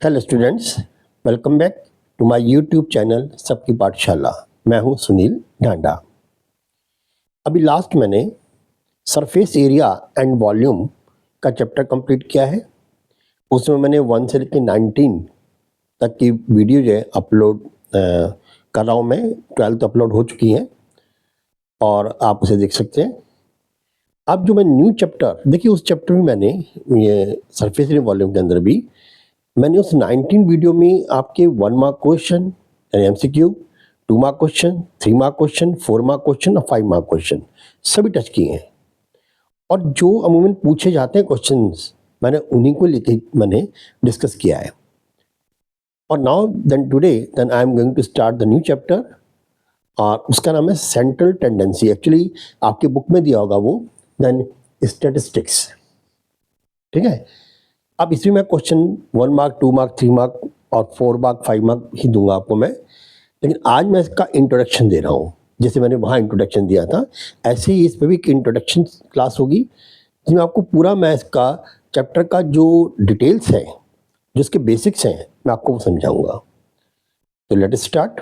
Hello students, welcome back to my YouTube channel सबकी पाठशाला। मैं हूं सुनील ढांडा। अभी लास्ट मैंने सरफेस एरिया एंड वॉल्यूम का चैप्टर कंप्लीट किया है। उसमें मैंने 1 से लेकर 19 तक की वीडियो जो है अपलोड कर रहा हूँ मैं। 12 अपलोड हो चुकी हैं और आप उसे देख सकते हैं। अब जो मैं न्यू चैप्टर देखिए, उस चैप्टर में मैंने ये सरफेस एरिया वॉल्यूम के अंदर भी मैंने उस 19 वीडियो में आपके 1 मार्क क्वेश्चन यानी MCQ, 2 mark question, 3 mark question, 4 mark question और 5 मार्क क्वेश्चन सभी टच किए हैं। और जो अमूमन पूछे जाते हैं क्वेश्चंस मैंने उन्हीं को लेके मैंने डिस्कस किया है। और now then today then I am going to start the new chapter और उसका नाम है सेंट्रल टेंडेंसी। एक्चुअली आपके बुक में दिया होगा वो देन स्टैटिस्टिक्स। ठीक है, अब इसमें मैं क्वेश्चन 1 मार्क, 2 मार्क, 3 मार्क और 4 मार्क, 5 मार्क ही दूंगा आपको मैं। लेकिन आज मैं इसका इंट्रोडक्शन दे रहा हूँ। जैसे मैंने वहाँ इंट्रोडक्शन दिया था, ऐसे ही इस पर भी एक इंट्रोडक्शन क्लास होगी जिसमें आपको पूरा मैं इसका चैप्टर का जो डिटेल्स है, जो इसके बेसिक्स हैं, मैं आपको वो समझाऊंगा। तो लेट अस स्टार्ट।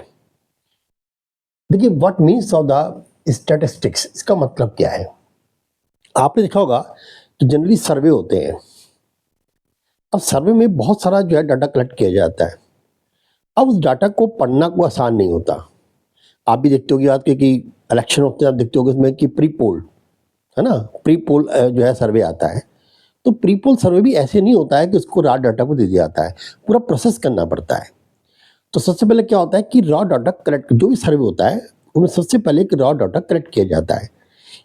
देखिए, what means of the statistics, इसका मतलब क्या है। आपने देखा होगा कि जनरली सर्वे होते हैं। अब सर्वे में बहुत सारा जो है डाटा कलेक्ट किया जाता है। अब उस डाटा को पढ़ना को आसान नहीं होता। आप भी देखते होगे आज के कि इलेक्शन होते हैं, आप देखते होगे उसमें कि प्री पोल है ना, प्री पोल जो है सर्वे आता है। तो प्री पोल सर्वे भी ऐसे नहीं होता है कि उसको रॉ डाटा को दे दिया जाता है, पूरा प्रोसेस करना पड़ता है। तो सबसे पहले क्या होता है कि रॉ डाटा कलेक्ट, जो भी सर्वे होता है उनमें सबसे पहले एक रॉ डाटा कलेक्ट किया जाता है।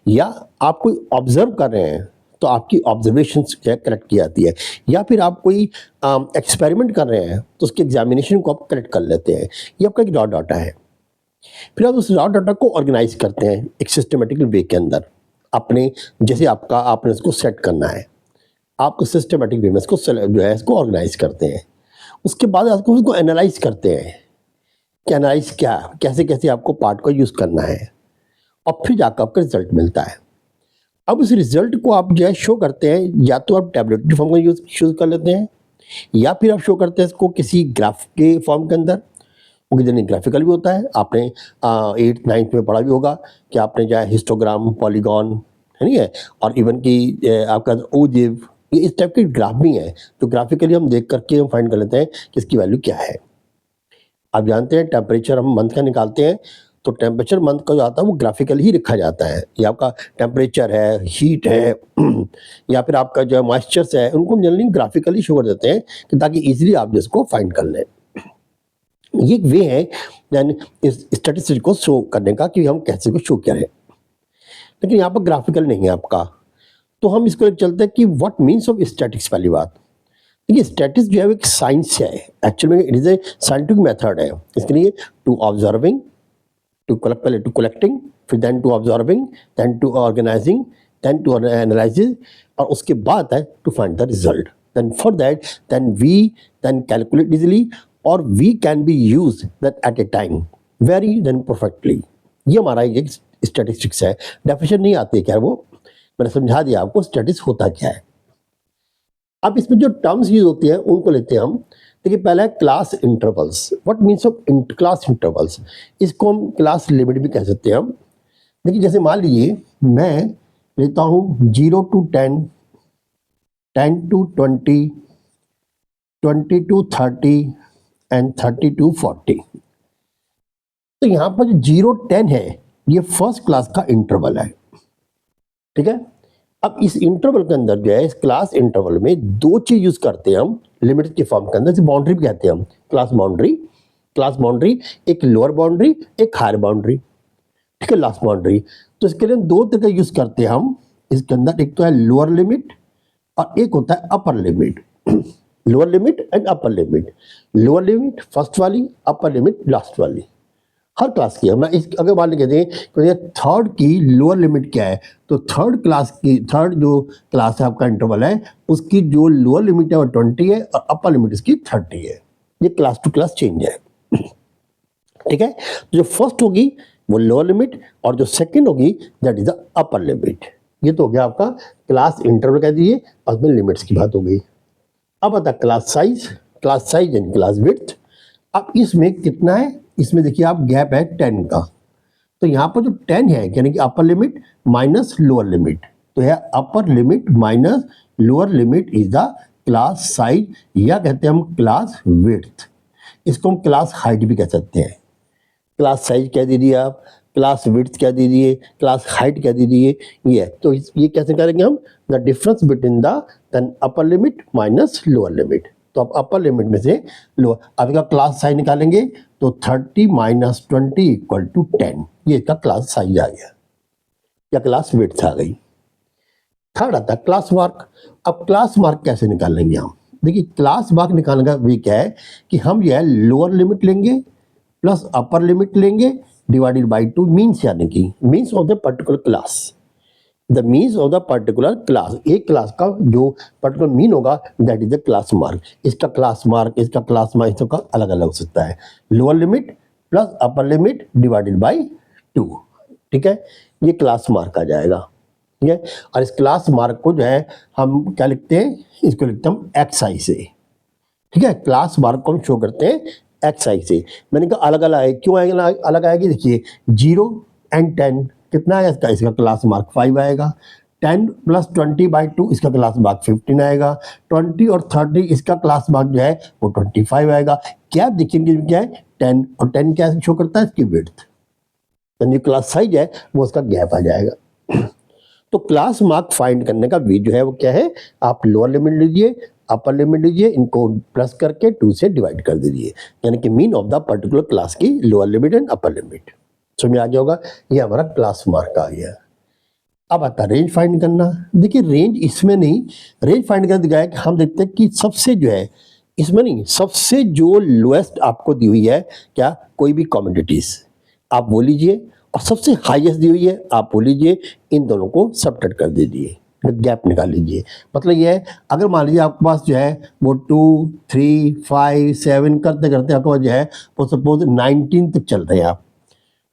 या आप कोई ऑब्जर्व कर रहे हैं तो आपकी ऑब्जर्वेशन कलेक्ट की जाती है, या फिर आप कोई एक्सपेरिमेंट कर रहे हैं तो उसके एग्जामिनेशन को आप कलेक्ट कर लेते हैं। ये आपका एक रॉ डाटा है। फिर आप उस रॉ डाटा को ऑर्गेनाइज करते हैं एक सिस्टमेटिकल वे के अंदर, अपने जैसे आपने इसको सेट करना है, आप सिस्टमेटिक वे में इसको जो है इसको ऑर्गेनाइज करते हैं। उसके बाद आपको उसको एनालाइज करते हैं कि एनालाइज क्या, कैसे कैसे आपको पार्ट को यूज़ करना है, और फिर जाकर आपका रिजल्ट मिलता है। अब उस रिजल्ट को आप जो है शो करते हैं, या तो आप टैबलेटरी फॉर्म का यूज़ कर लेते हैं, या फिर आप शो करते हैं इसको किसी ग्राफ के फॉर्म के अंदर। वो कितनी ग्राफिकल भी होता है, आपने 8th 9th में पढ़ा भी होगा कि आपने जो है हिस्टोग्राम, पॉलीगॉन है नहीं है, और इवन की आपका ओजिव, ये इस टाइप के ग्राफ भी हैं जो ग्राफिकली हम देख करके हम फाइंड कर लेते हैं कि इसकी वैल्यू क्या है। आप जानते हैं टेम्परेचर हम मंथ का निकालते हैं, तो टेम्परेचर मंथ का जो आता है वो ग्राफिकली ही लिखा जाता है। ये आपका टेम्परेचर है, हीट है या फिर आपका जो है मॉइस्चर्स है, उनको हम जनरली ग्राफिकली शो कर देते हैं कि ताकि इजीली आप जिसको फाइंड कर लें। ये एक वे है देन इस स्टैटिस्टिक्स को शो करने का कि हम कैसे को शो करें। लेकिन यहाँ पर ग्राफिकल नहीं है आपका, तो हम इसको लेकर चलते हैं कि व्हाट मीन्स ऑफ स्टैटिक्स। पहली बात देखिए, स्टैटिक्स जो है एक साइंस है, एक्चुअली में it is a scientific method है। इसके लिए टू ऑब्जर्विंग, पहले टू कलेक्टिंग, फिर then to observing, then to organising, then to analysing, और उसके बाद है to find the result. Then for that then we then calculate easily, और we can be use that at a time very then perfectly. ये हमारा एक statistics है। Definition नहीं आती है, क्या वो मैंने समझा दिया आपको स्टैटिस्टिक्स होता क्या है। अब इसमें जो टर्म्स यूज होती है उनको लेते हैं हम। देखिए, पहला है class intervals. What means of class intervals, इसको हम क्लास लिमिट भी कह सकते हैं हम। देखिए, जैसे मान लीजिए मैं लेता हूँ 0 to 10, 10 to 20, 20 to 30 and 30 to 40। तो यहाँ पर जो 0 10 है ये फर्स्ट क्लास का इंटरवल है। ठीक है, अब इस इंटरवल के अंदर जो है, इस क्लास इंटरवल में दो चीज यूज करते हैं हम लिमिट के फॉर्म के अंदर, इसे बाउंड्री भी कहते हैं हम। क्लास बाउंड्री, क्लास बाउंड्री एक लोअर बाउंड्री, एक हायर बाउंड्री। ठीक है, लास्ट बाउंड्री। तो इसके लिए हम दो तरह का यूज करते हैं हम इसके अंदर, एक तो है लोअर लिमिट और एक होता है upper limit. Lower limit and upper limit. Lower limit first वाली, अपर लिमिट लास्ट वाली। हर क्लास की मैं इस अगर मान कहते हैं तो थर्ड की लोअर लिमिट क्या है, तो थर्ड क्लास की, थर्ड जो क्लास है आपका इंटरवल है, उसकी जो लोअर लिमिट है वो 20 है और अपर लिमिट इसकी 30 है। ये क्लास टू क्लास चेंज है। ठीक है, जो फर्स्ट होगी वो लोअर लिमिट और जो सेकंड होगी that is the upper limit. ये तो हो गया आपका क्लास इंटरवल कह दीजिए, और उसमें लिमिट्स की बात हो गई। अब आता class size. Class size and class width. अब इसमें कितना है, इसमें देखिए आप गैप है 10 का, तो यहाँ पर जो 10 है यानी कि upper limit minus lower limit, तो यह upper limit minus lower limit is the class size, या कहते हैं हम क्लास विड्थ। इसको हम क्लास हाइट भी कह सकते हैं। क्लास साइज कह दीजिए आप, क्लास विड्थ कह दीजिए, क्लास हाइट कह दीजिए, ये तो ये कैसे करेंगे हम, the difference between the upper limit minus lower limit. तो अब अपर लिमिट में से लोअर, अब इसका क्लास साइज निकालेंगे तो 30 माइनस 20 इक्वल टू 10, ये इसका क्लास साइज आ गया या क्लास विड्थ आ गई। थर्ड आता है क्लास मार्क। अब क्लास मार्क कैसे निकालेंगे हम, देखिए क्लास मार्क निकालने का वे क्या है कि हम यह लोअर लिमिट लेंगे प्लस अपर लिमिट लेंगे डिवाइडेड बाई 2, मीन्स यानी कि means of the particular class, the means of the particular class, एक क्लास का जो पर्टिकुलर मीन होगा that is the class mark. इसका क्लास मार्क, इसका क्लास मार्क, इसका अलग अलग हो सकता है, lower limit plus upper limit divided by 2, ठीक है, ये क्लास मार्क आ जाएगा, ठीक है। और इस क्लास मार्क को जो है हम क्या लिखते हैं, इसको लिखते हैं हम एक्स आई से, ठीक है, क्लास मार्क को हम शो करते हैं एक्स आई से। मैंने कहा अलग अलग है, क्यों आएगा अलग आएगी, देखिए 0 एंड 10 कितना आएगा इसका, इसका क्लास मार्क 5 आएगा, 10 प्लस 20 बाई 2 इसका क्लास मार्क 15 आएगा, 20 और 30 इसका क्लास मार्क जो है वो 25 आएगा। क्या देखेंगे क्या है 10, और 10 क्या शो करता है इसकी विड्थ, जो क्लास साइज है वो उसका गैप आ जाएगा। तो क्लास मार्क फाइंड करने का वे जो है वो क्या है, आप लोअर लिमिट लीजिए अपर लिमिट लीजिए, इनको प्लस करके 2 से डिवाइड कर दीजिए, यानी कि mean of the particular class की lower limit and upper limit. समझ आ गया होगा, ये हमारा क्लास मार्क आ गया। अब आता रेंज फाइंड करना। देखिए रेंज इसमें नहीं, रेंज फाइंड कर दिया है कि हम देखते हैं कि सबसे जो है इसमें नहीं, सबसे जो लोएस्ट आपको दी हुई है क्या, कोई भी कमोडिटीज आप वो लीजिए, और सबसे हाईएस्ट दी हुई है आप वो लीजिए, इन दोनों को सबट्रैक्ट कर दीजिए, गैप निकाल लीजिए। मतलब ये है अगर मान लीजिए आपके पास जो है वो 2 3 5 7 करते करते आपके पास जो है वो सपोज 19 तक चल रहे हैं आप,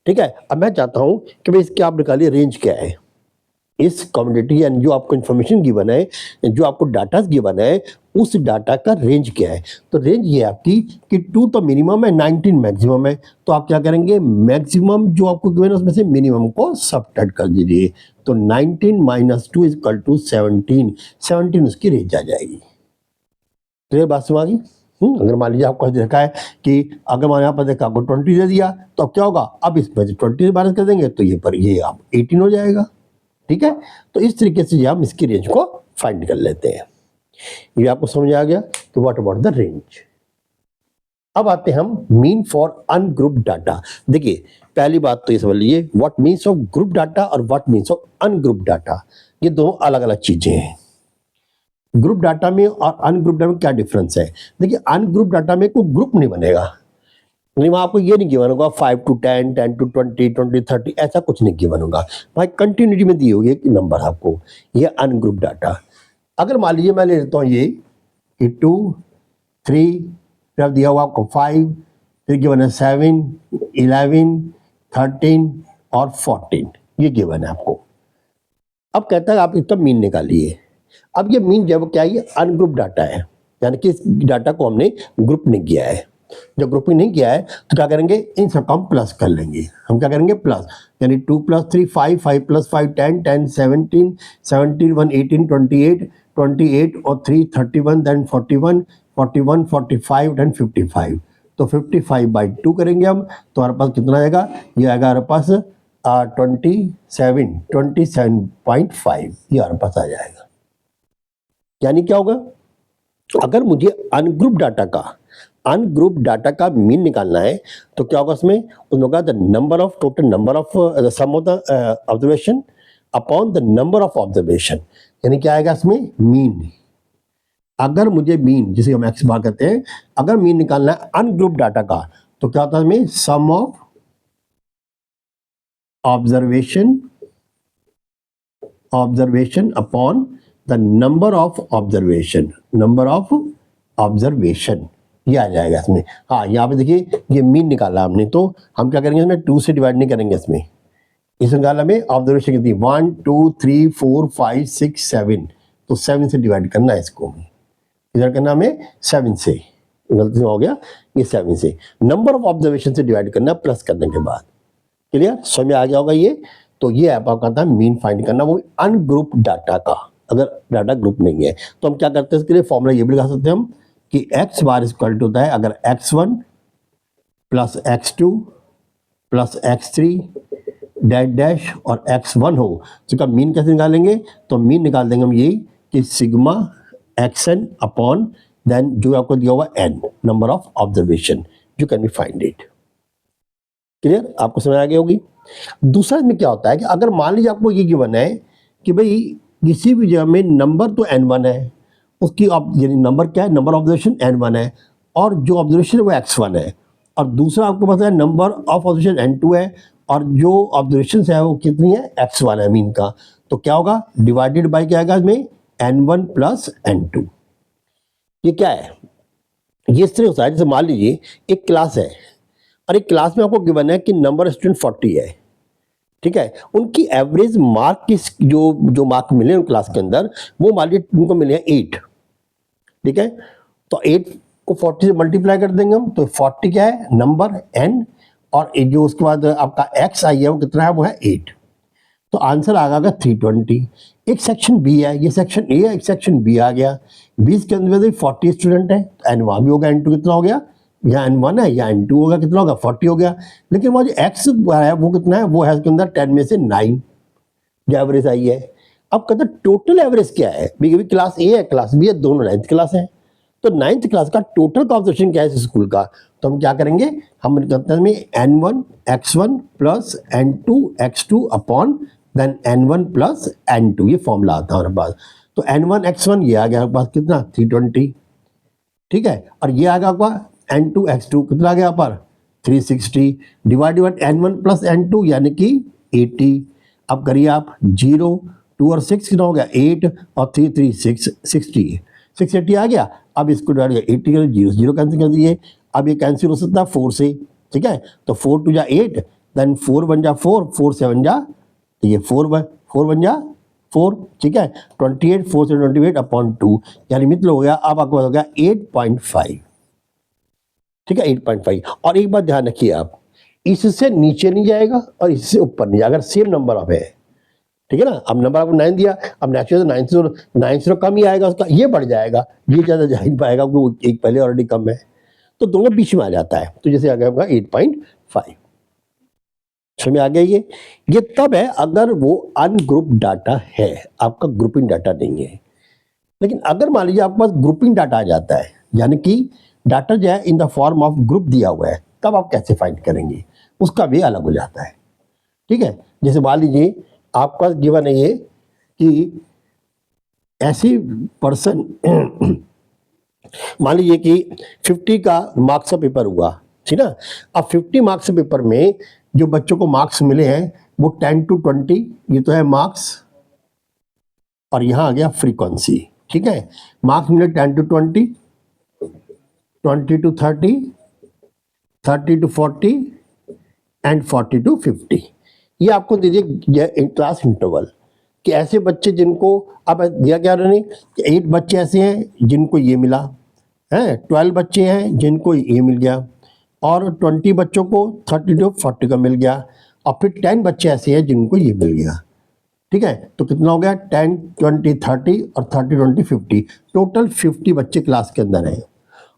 ठीक है। अब मैं चाहता हूँ कि भाई इसके आप निकालिए रेंज क्या है, इस कम्युनिटी यानी जो आपको इन्फॉर्मेशन गिवन है, जो आपको डाटा गिवन है, उस डाटा का रेंज क्या है। तो रेंज ये आपकी कि 2 तो मिनिमम है, 19 मैक्सिमम है, तो आप क्या करेंगे मैक्सिमम जो आपको गिवन है उसमें से मिनिमम को सबट्रैक्ट कर दीजिए, तो 19 माइनस 2 इक्वल टू 17, 17 उसकी रेंज आ जाएगी। क्लियर बात समझ आ गई। अगर मान लीजिए आपको देखा है कि अगर मान यहाँ पर देखा आपको 20 दे दिया तो अब क्या होगा, अब इसमें 20 से माइनस कर देंगे तो ये आप 18 हो जाएगा, ठीक है। तो इस तरीके से हम इसकी रेंज को फाइंड कर लेते हैं। ये आपको समझ आ गया कि व्हाट अबाउट द रेंज। अब आते हैं हम मीन फॉर अनग्रुप डाटा। देखिए पहली बात तो ये समझ लीजिए what means of group data और what means of ungroup data, ये दोनों अलग अलग चीजें हैं। ग्रुप डाटा में और अनग्रुप डाटा में क्या डिफरेंस है, देखिए अनग्रुप डाटा में कोई ग्रुप नहीं बनेगा, नहीं वहाँ आपको ये नहीं गिवन होगा 5 to 10, 10 to 20, 20 30 ऐसा कुछ नहीं गिवन होगा, भाई कंटिन्यूटी में दी होगी एक नंबर आपको, ये अनग्रुप डाटा। अगर मान लीजिए मैं ले लेता हूँ ये 2 3 फिर दिया हुआ आपको 5, फिर गिवन है 7 11 13 और 14, ये गिवन है आपको। अब कहता है आप इसका मीन निकालिए। अब ये मीन जब क्या है, ये अनग्रुप डाटा है, यानी कि इस डाटा को हमने ग्रुप नहीं किया है। जब ग्रुपिंग नहीं किया है तो क्या करेंगे, इन सबका हम प्लस कर लेंगे। हम क्या करेंगे प्लस, यानी 2 + 3 5, 5 + 5 10, 10 17, 17 1 18, 28, 28 और 3 31, देन 41, 41 45 देन 55, तो 55/2 करेंगे हम, तो हमारे पास कितना आएगा, ये आएगा हमारे पास 27.5, ये हमारे पास आ जाएगा। यानी क्या होगा, अगर मुझे अनग्रुप डाटा का मीन निकालना है तो क्या होगा उसमें होगा the number of total number of the sum of the observation upon the number of observation, यानी क्या आएगा इसमें मीन। अगर मुझे मीन जिसे हम एक्स बार कहते हैं, अगर मीन निकालना है अनग्रुप डाटा का तो क्या होता है इसमें sum of observation upon the number of observation, ये आ जाएगा इसमें। हाँ यहाँ पे देखिए ये मीन निकाला हमने, तो हम क्या करेंगे इसमें 2 से डिवाइड नहीं करेंगे, इसमें निकाला में ऑब्जर्वेशन कितनी 1 2 3 4 5 6 7, तो 7 से डिवाइड करना है इसको, इधर करना हमें 7 से, गलती से हो गया, ये 7 से नंबर ऑफ ऑब्जर्वेशन से डिवाइड करना प्लस करने के बाद। क्लियर, समझ में आ गया होगा ये। तो ये ऐप आपका था मीन फाइंड करना, वो अनग्रुप डाटा का। अगर डाटा ग्रुप नहीं है तो हम क्या करते हैं, इसके लिए फॉर्मूला ये भी लगा सकते हैं हम कि एक्स बार इक्वल टू होता है अगर x1 plus x2 plus x3 dash dash और x1 हो तो इसका मीन कैसे निकालेंगे, तो मीन निकाल देंगे हम यही कि सिग्मा xn अपॉन देन जो आपको दिया हुआ n number of observation you can be find it. Clear, आपको समझ आ गई होगी। दूसरा इसमें क्या होता है कि अगर मान लीजिए आपको ये गिवन है कि भाई किसी भी जगह में नंबर तो n1 है, उसकी यानी नंबर क्या है, नंबर ऑब्जर्वेशन n1 है और जो ऑब्जर्वेशन है वो x1 है, और दूसरा आपको पता है नंबर ऑफ ऑब्जर्वेशन n2 है और जो ऑब्जर्वेशन है वो कितनी है, x1 है मीन का। तो क्या होगा, डिवाइडेड बाय क्या आएगा इसमें, n1 प्लस n2। ये क्या है, ये इस तरह होता है जैसे मान लीजिए एक क्लास है और एक क्लास में आपको गिवन है कि नंबर स्टूडेंट 40 है, ठीक है। उनकी एवरेज मार्क की जो मार्क मिले उन क्लास के अंदर वो मान लीजिए उनको मिले हैं 8, ठीक है। तो 8 को 40 से मल्टीप्लाई कर देंगे हम, तो 40 क्या है नंबर n और जो उसके बाद आपका x आई है वो कितना है, वो है 8। तो आंसर आ गया 320। एक सेक्शन बी है, ये सेक्शन ए है, एक सेक्शन बी आ गया। 20 के अंदर 40 स्टूडेंट है, एन वहाँ भी होगा, n2 कितना हो गया, या n1 है या n2 होगा, कितना होगा 40 हो गया। लेकिन वो जो x है वो कितना है, वो है उसके अंदर 10 में से 9 जो एवरेज आई है। अब कहते हैं टोटल एवरेज क्या है, भी क्लास ए है क्लास बी है, दोनों 9th क्लास है, तो 9th क्लास का टोटल ऑब्जर्वेशन क्या है इस स्कूल का। तो हम क्या करेंगे, हम कहते हैं n1 x1 plus n2 x2 upon then n1 plus n2, ये फॉर्मूला आता है हमारे पास। तो n1 x1 ये आ गया हमारे पास कितना 320, ठीक है, और ये आ गया आपका n2 x2 कितना आ गया पर 360 divide by n1 plus n2 यानी कि 80। अब करिए आप 0 2 और 6 कितना हो गया 8 और 3 3 6 60 680 आ गया। अब इसको डिवाइड 80 कर 0 0 कैंसिल कर दिए। अब ये कैंसिल हो सकता है 4 से, ठीक है, तो 4 2 जा 8 देन 4 1 जा 4 4 7 जा, तो ये 4 1 जा 4, ठीक है, 28 4 से 28 अपॉन 2 यानी मित्र हो गया। अब आपको हो गया 8.5, ठीक है 8.5। और एक बात ध्यान रखिए आप, इससे नीचे नहीं जाएगा और इससे ऊपर नहीं जाएगा, अगर सेम नंबर ऑफ है, ठीक है ना। अब नंबर आपको 9 दिया, अब नेक्स्ट 9 से कम ही आएगा उसका, ये बढ़ जाएगा, ये ज़्यादा जा ही पाएगा क्योंकि एक पहले ऑलरेडी कम है, तो दोनों बीच में आ जाता है। तो जैसे आ गया होगा 8.5, समझ में आ गया। ये तब है अगर वो अनग्रुप डाटा है, आपका ग्रुपिंग डाटा नहीं है। लेकिन अगर मान लीजिए आपके पास ग्रुपिंग डाटा आ जाता है, यानी कि डाटा जो है in the form of group दिया हुआ है, तब आप कैसे फाइंड करेंगे, उसका वे अलग हो जाता है, ठीक है। जैसे मान लीजिए आपका गिवन है ये कि ऐसी पर्सन मान लीजिए कि 50 का मार्क्स का पेपर हुआ, ठीक ना। अब 50 मार्क्स पेपर में जो बच्चों को मार्क्स मिले हैं वो 10 to 20, ये तो है मार्क्स, और यहाँ आ गया फ्रीक्वेंसी, ठीक है। मार्क्स मिले 10 to 20, 20 to 30, 30 to 40 and 40 to 50। ये आपको दीजिए क्लास इंटरवल कि ऐसे बच्चे जिनको, अब दिया क्या उन्होंने कि 8 बच्चे ऐसे हैं जिनको ये मिला है, 12 बच्चे हैं जिनको ये मिल गया, और 20 बच्चों को 30 to 40 का मिल गया, और फिर 10 बच्चे ऐसे हैं जिनको ये मिल गया, ठीक है। तो कितना हो गया 10 20 30 और 30 20 50, टोटल 50 बच्चे क्लास के अंदर हैं,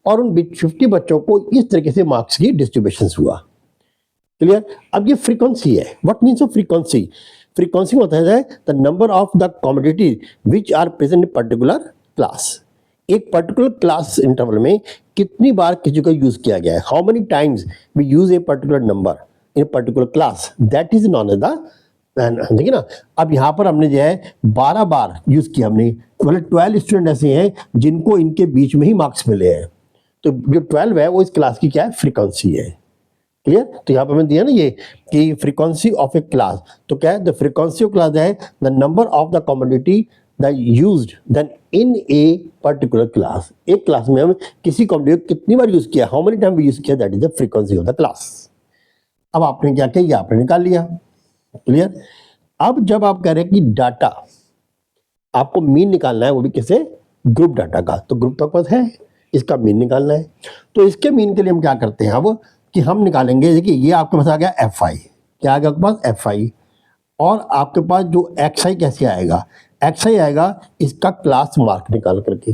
और उन 50 बच्चों को इस तरीके से मार्क्स की डिस्ट्रीब्यूशन हुआ। क्लियर। अब ये फ्रीक्वेंसी है, what means of frequency, frequency होता है the number of the commodity which are present in particular class. एक पर्टिकुलर क्लास इंटरवल में कितनी बार किसी का यूज किया गया है, how many times we use a particular number in particular class, that is known as the, देखिए ना। अब यहाँ पर हमने जो है 12 बार यूज किया हमने, मतलब 12 स्टूडेंट ऐसे हैं जिनको इनके बीच में ही मार्क्स मिले हैं, तो जो 12 है वो इस क्लास की क्या है, फ्रीक्वेंसी है। क्लियर। तो यहाँ पर मैंने दिया ना ये कि फ्रीक्वेंसी ऑफ ए क्लास, तो क्या है द फ्रीक्वेंसी ऑफ क्लास है the number of the commodity the used then in a particular class. एक क्लास में हम किसी कमोडिटी को कितनी बार यूज किया, how many time we use किया, that is the frequency of the class. अब आपने क्या किया, आपने निकाल लिया। क्लियर। अब जब आप कह रहे हैं कि डाटा आपको मीन निकालना है, वो भी किसे, ग्रुप डाटा का, तो ग्रुप तक पास है इसका मीन निकालना है। तो इसके मीन के लिए हम क्या करते हैं अब कि हम निकालेंगे, देखिए ये आपके पास आ गया एफ आई, क्या आ गया आपके पास एफ आई, और आपके पास जो एक्स आई कैसे आएगा, एक्स आई आएगा इसका क्लास मार्क निकाल करके।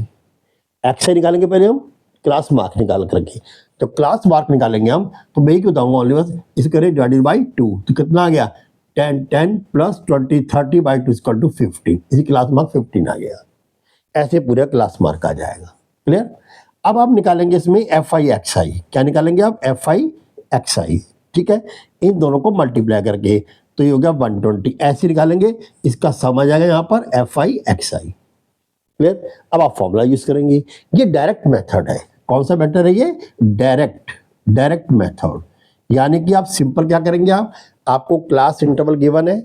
एक्स आई निकालेंगे पहले हम क्लास मार्क निकाल करके, तो क्लास मार्क निकालेंगे हम, तो मैं क्यों बताऊंगा ओनली बस इसको करें डिवाइडेड बाई 2, तो कितना आ गया 10, 10 प्लस 20 30 बाई 2 इक्वल टू 15, इसी क्लास मार्क 15 आ गया। ऐसे पूरा क्लास मार्क आ जाएगा। क्लियर। अब आप निकालेंगे इसमें एफ आई एक्स आई, क्या निकालेंगे आप एफ आई एक्स आई, ठीक है, इन दोनों को मल्टीप्लाई करके, तो ये हो गया 120, ऐसे निकालेंगे, इसका सम आ जाएगा यहाँ पर F i x I. Clear. अब आप फॉर्मूला यूज करेंगे, ये डायरेक्ट मेथड है। कौन सा मेथड है ये, डायरेक्ट मेथड, यानी कि आप सिंपल क्या करेंगे, आपको क्लास इंटरवल गिवन है,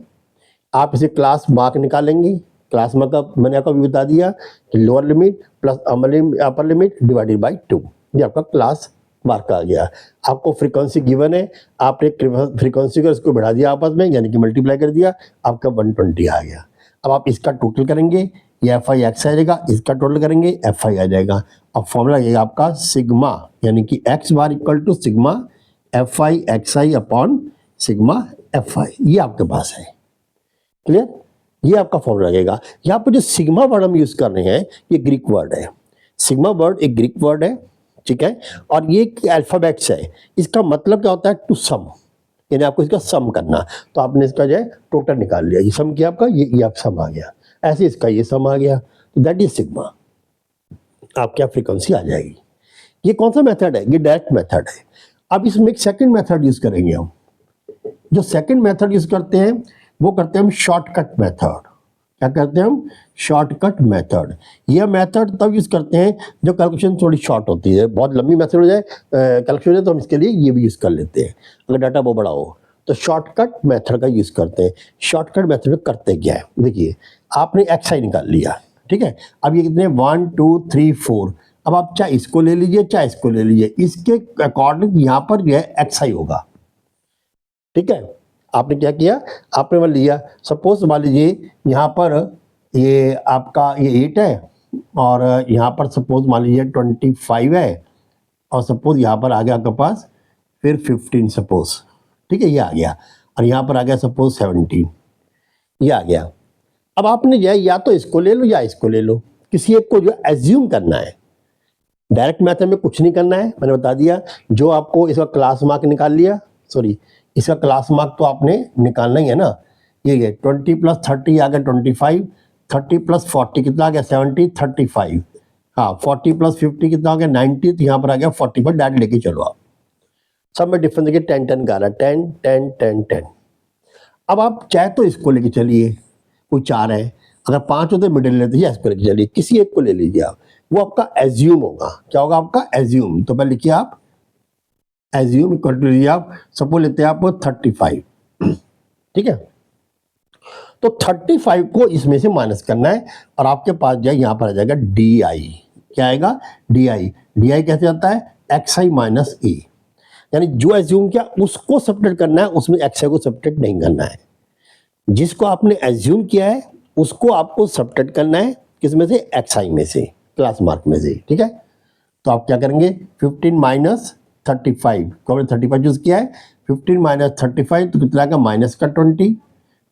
आप इसे क्लास मार्क निकालेंगे। क्लास मार्क का मैंने आपको अभी बता दिया कि lower limit plus upper limit divided by 2, ये आपका क्लास मार्क आ गया। आपको फ्रीक्वेंसी गिवन है, आपने फ्रीक्वेंसी को इसको बढ़ा दिया आपस में, यानी कि मल्टीप्लाई कर दिया, आपका 120 आ गया। अब आप इसका टोटल करेंगे, ये एफ आई एक्स आ जाएगा, इसका टोटल करेंगे एफ आई आ जाएगा। अब फॉर्मूला ये आपका सिग्मा, यानी कि x bar equal to sigma f i x i upon sigma f आई, ये आपके पास है। क्लियर। ये आपका फॉर्मूला लगेगा। यहाँ पर जो सिग्मा वर्ड हम यूज कर रहे हैं, ये ग्रीक वर्ड है। सिग्मा वर्ड एक ग्रीक वर्ड है, ठीक है, और ये अल्फाबेट्स है। इसका मतलब क्या होता है, टू सम, यानी आपको इसका सम करना, तो आपने इसका जो है टोटल निकाल लिया, ये सम किया आपका, ये आप सम आ गया, ऐसे इसका ये सम आ गया, तो दैट इज सिग्मा, आपकी फ्रीक्वेंसी आ जाएगी। ये कौन सा मेथड है, ये डायरेक्ट मेथड है। अब इसमें एक सेकंड मेथड यूज करेंगे हम। जो सेकंड मेथड यूज करते हैं वो करते हैं हम शॉर्टकट मेथड। क्या करते हैं हम, शॉर्टकट मेथड। यह मेथड तब यूज करते हैं जब कैलकुलेशन थोड़ी शॉर्ट होती है, बहुत लंबी मेथड हो जाए कैलकुलेशन हो जाए, तो हम इसके लिए ये भी यूज कर लेते हैं। अगर डाटा बहुत बड़ा हो तो शॉर्टकट मेथड का यूज करते हैं। शॉर्टकट मेथड में करते क्या है, देखिए आपने एक्स आई निकाल लिया, ठीक है, अब ये कितने 1 2 3 4, अब आप चाहे इसको ले लीजिए चाहे इसको ले लीजिए, इसके अकॉर्डिंग यहाँ पर जो है एक्स आई होगा। ठीक है, आपने क्या किया, आपने मान लिया, सपोज मान लीजिए यहाँ पर ये आपका ये 8 है, और यहाँ पर सपोज मान लीजिए 25 है, और सपोज यहाँ पर आ गया आपके पास फिर 15 सपोज, ठीक है, ये आ गया, और यहाँ पर आ गया सपोज 17, ये आ गया। अब आपने जो है या तो इसको ले लो या इसको ले लो, किसी एक को जो एज्यूम करना है। डायरेक्ट मेथड में कुछ नहीं करना है, मैंने बता दिया, जो आपको इसका क्लास मार्क निकाल लिया, सॉरी इसका क्लास मार्क तो आपने निकालना ही है ना, ये 20 प्लस 30 आ गया 25, 30 प्लस 40 कितना आ गया 70, 35, हाँ 40 प्लस 50 कितना आ गया 90, तो यहाँ पर आ गया 45, डायरेक्ट लेके चलो आप, सब में डिफरेंस देखिए 10 10 का आ रहा है, 10 10 10 10। अब आप चाहे तो इसको लेके चलिए, कोई 4 है, अगर 5 हो तो मिडिल लेते हैं, इसको लेके चलिए, किसी एक को ले लीजिए आप, वो आपका एज्यूम होगा। क्या होगा आपका एज्यूम, तो पहले लिखिए आप एज्यूम इक्वल टू लीजिए आप, सपोज लेते हैं आप 35, ठीक है, तो 35 को इसमें से माइनस करना है, और आपके पास जाए यहाँ पर आ जाएगा डी आई, क्या आएगा डी आई, डी आई कैसे आता है एक्स आई माइनस ए, यानी जो एज्यूम किया उसको सब्ट्रैक्ट करना है, उसमें एक्स आई को सब्ट्रैक्ट नहीं करना है। जिसको आपने एज्यूम किया है उसको आपको सब्ट्रैक्ट करना है, किसमें से एक्स आई में से, क्लास मार्क में से, ठीक है। तो आप क्या करेंगे 15 माइनस 35 को हमने 35 चूज किया है, 15 माइनस 35 तो कितना आएगा माइनस का 20,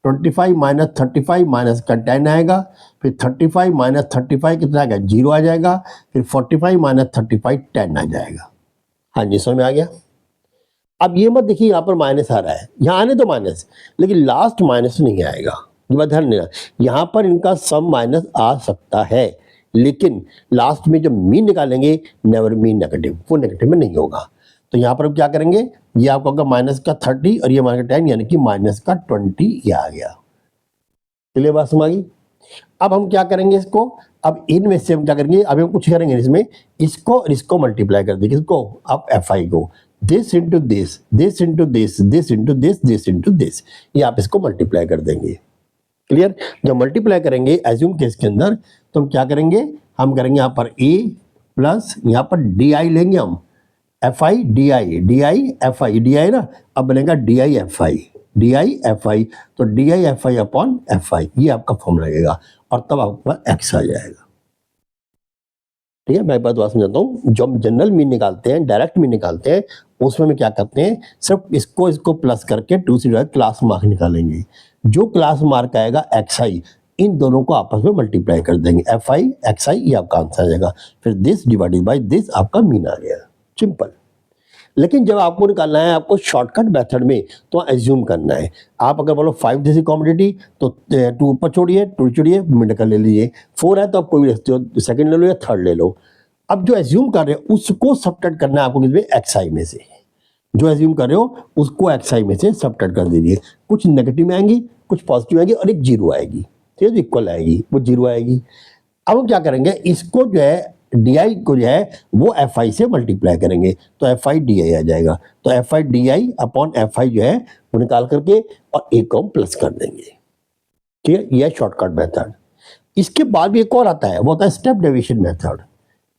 25 माइनस 35 माइनस का 10 आएगा, फिर 35 माइनस 35 कितना आएगा 0 आ जाएगा, फिर 45 माइनस 35 10 आ जाएगा। हाँ जी समझ में आ गया। अब ये मत देखिए यहाँ पर माइनस आ रहा है, यहाँ आने तो माइनस, लेकिन लास्ट माइनस नहीं आएगा, ये बात ध्यान देना। यहाँ पर इनका सम माइनस आ सकता है, लेकिन लास्ट में जब मीन निकालेंगे नेवर मीन नेगेटिव, वो नेगेटिव में नहीं होगा। तो यहाँ पर अब क्या करेंगे, ये आपको होगा माइनस का 30 और ये माइनस का 10, यानी कि माइनस का 20 ये आ गया। चलिए बात समझ गई। अब हम क्या करेंगे इसको, अब इनमें से हम क्या करेंगे, अब हम कुछ करेंगे इसमें, इसको और इसको मल्टीप्लाई कर देंगे, इसको आप एफ आई को this into this, this into this, this into this, this into this, ये आप इसको मल्टीप्लाई कर देंगे। क्लियर। जब मल्टीप्लाई करेंगे एज्यूम केस के अंदर, तो हम क्या करेंगे, हम करेंगे यहाँ पर ए प्लस यहाँ पर डी आई लेंगे हम, F I D I, D I F I, D I ना, अब बनेगा D I F I, D I F I, तो D I F I upon F आई, ये आपका फॉर्म लगेगा, और तब आपका एक्स आ जाएगा। ठीक है, मैं बात समझाता हूँ। जो हम जनरल मीन निकालते हैं, डायरेक्ट मीन निकालते हैं, उसमें हम क्या करते हैं, सिर्फ इसको प्लस करके 2 से डिवाइड क्लास मार्क निकालेंगे। जो क्लास मार्क आएगा xi, इन दोनों को आपस में मल्टीप्लाई कर देंगे, fi xi, ये आपका आंसर आ जाएगा। फिर दिस डिवाइडेड बाय दिस आपका मीन आ गया, सिंपल। लेकिन जब आपको निकालना है आपको शॉर्टकट मेथड में, तो एज्यूम करना है। आप अगर बोलो 5 जैसी कॉमोडिटी तो 2 ऊपर छोड़िए, 2 छोड़िए, मिड का ले लीजिए। 4 है तो आप कोई भी रखते हो, सेकंड ले लो या थर्ड ले लो। अब जो एज्यूम कर रहे हो उसको सबट्रैक्ट करना है आपको किसमें, xi में से। जो एज्यूम कर रहे हो उसको xi में से सबट्रैक्ट कर दीजिए। कुछ नेगेटिव में आएंगी, कुछ पॉजिटिव आएगी और एक जीरो आएगी, ठीक है, इक्वल आएगी, वो जीरो आएगी। अब हम क्या करेंगे, इसको जो है डी को जो है वो fi से मल्टीप्लाई करेंगे, तो fi di आ जाएगा। तो fi di अपॉन fi जो है वो निकाल करके और एक को हम प्लस कर देंगे, ठीक है, यह शॉर्टकट मेथड। इसके बाद भी एक और आता है, वो होता है स्टेप डेविएशन मेथड।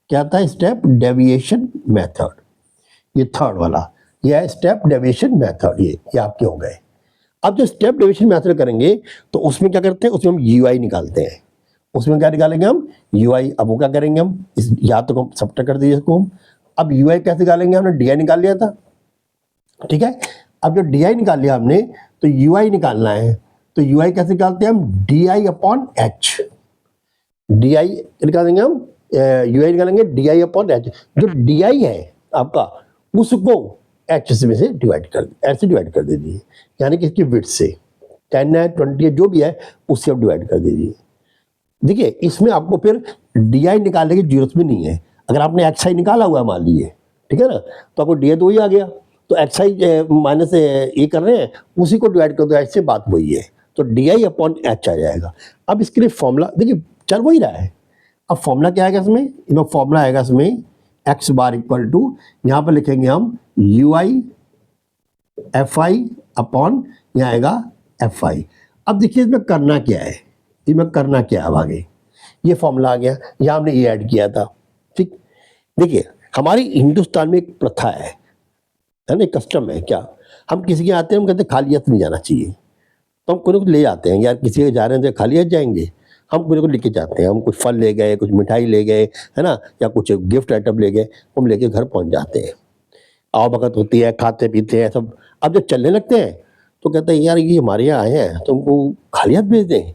क्या आता है, स्टेप डेविएशन मेथड, ये थर्ड वाला, यह है स्टेप डेविएशन मेथड। ये आपके हो गए। अब जो स्टेप डेविएशन मेथड करेंगे तो उसमें क्या करते हैं, उसमें हम ui निकालते हैं। उसमें क्या निकालेंगे हम, ui। अब वो क्या करेंगे हम, इस या तो हम सबट्रैक्ट कर दीजिए इसको हम। अब ui कैसे निकालेंगे, हमने di निकाल लिया था, ठीक है। अब जो di निकाल लिया हमने तो ui निकालना है। तो ui कैसे निकालते हैं हम, di अपॉन h। di निकालेंगे हम, ui निकालेंगे di अपॉन h। जो di है आपका उसको h में से डिवाइड कर, ऐसे डिवाइड कर दीजिए, यानी कि इसकी विड्थ से 10 है 20 है जो भी है उससे आप डिवाइड कर दीजिए। देखिए इसमें आपको फिर di निकालने की जरूरत भी नहीं है। अगर आपने xi निकाला हुआ है मान लीजिए, ठीक है ना, तो आपको di तो वही आ गया। तो xi माइनस ये कर रहे हैं, उसी को डिवाइड कर दो h से, बात वही है। तो di अपॉन h आ जाएगा। अब इसके लिए फॉर्मूला देखिए चल वही रहा है। अब फॉर्मूला क्या आएगा इसमें, इनमें फॉर्मूला आएगा इसमें x बार इक्वल टू, यहाँ पर लिखेंगे हम ui fi अपॉन, यहाँ आएगा fi। अब देखिए इसमें करना क्या है, इसमें करना क्या है, आगे ये फॉर्मूला आ गया, यहाँ हमने ये ऐड किया था, ठीक। देखिए हमारी हिंदुस्तान में एक प्रथा है ना, एक कस्टम है। क्या, हम किसी के आते हैं हम कहते हैं खाली हाथ नहीं जाना चाहिए, तो हम कोई को ले जाते हैं, यार किसी के जा रहे हैं तो खाली हाथ जाएंगे, हम कोई को लेके जाते हैं। हम कुछ फल ले गए, कुछ मिठाई ले गए, है ना, या कुछ गिफ्ट आइटम ले गए, हम लेके घर पहुंच जाते हैं। आओ भगत होती है, खाते पीते हैं सब। अब जब चलने लगते हैं तो कहते हैं यार ये हमारे यहाँ आए हैं तो उनको खाली हाथ भेज दें।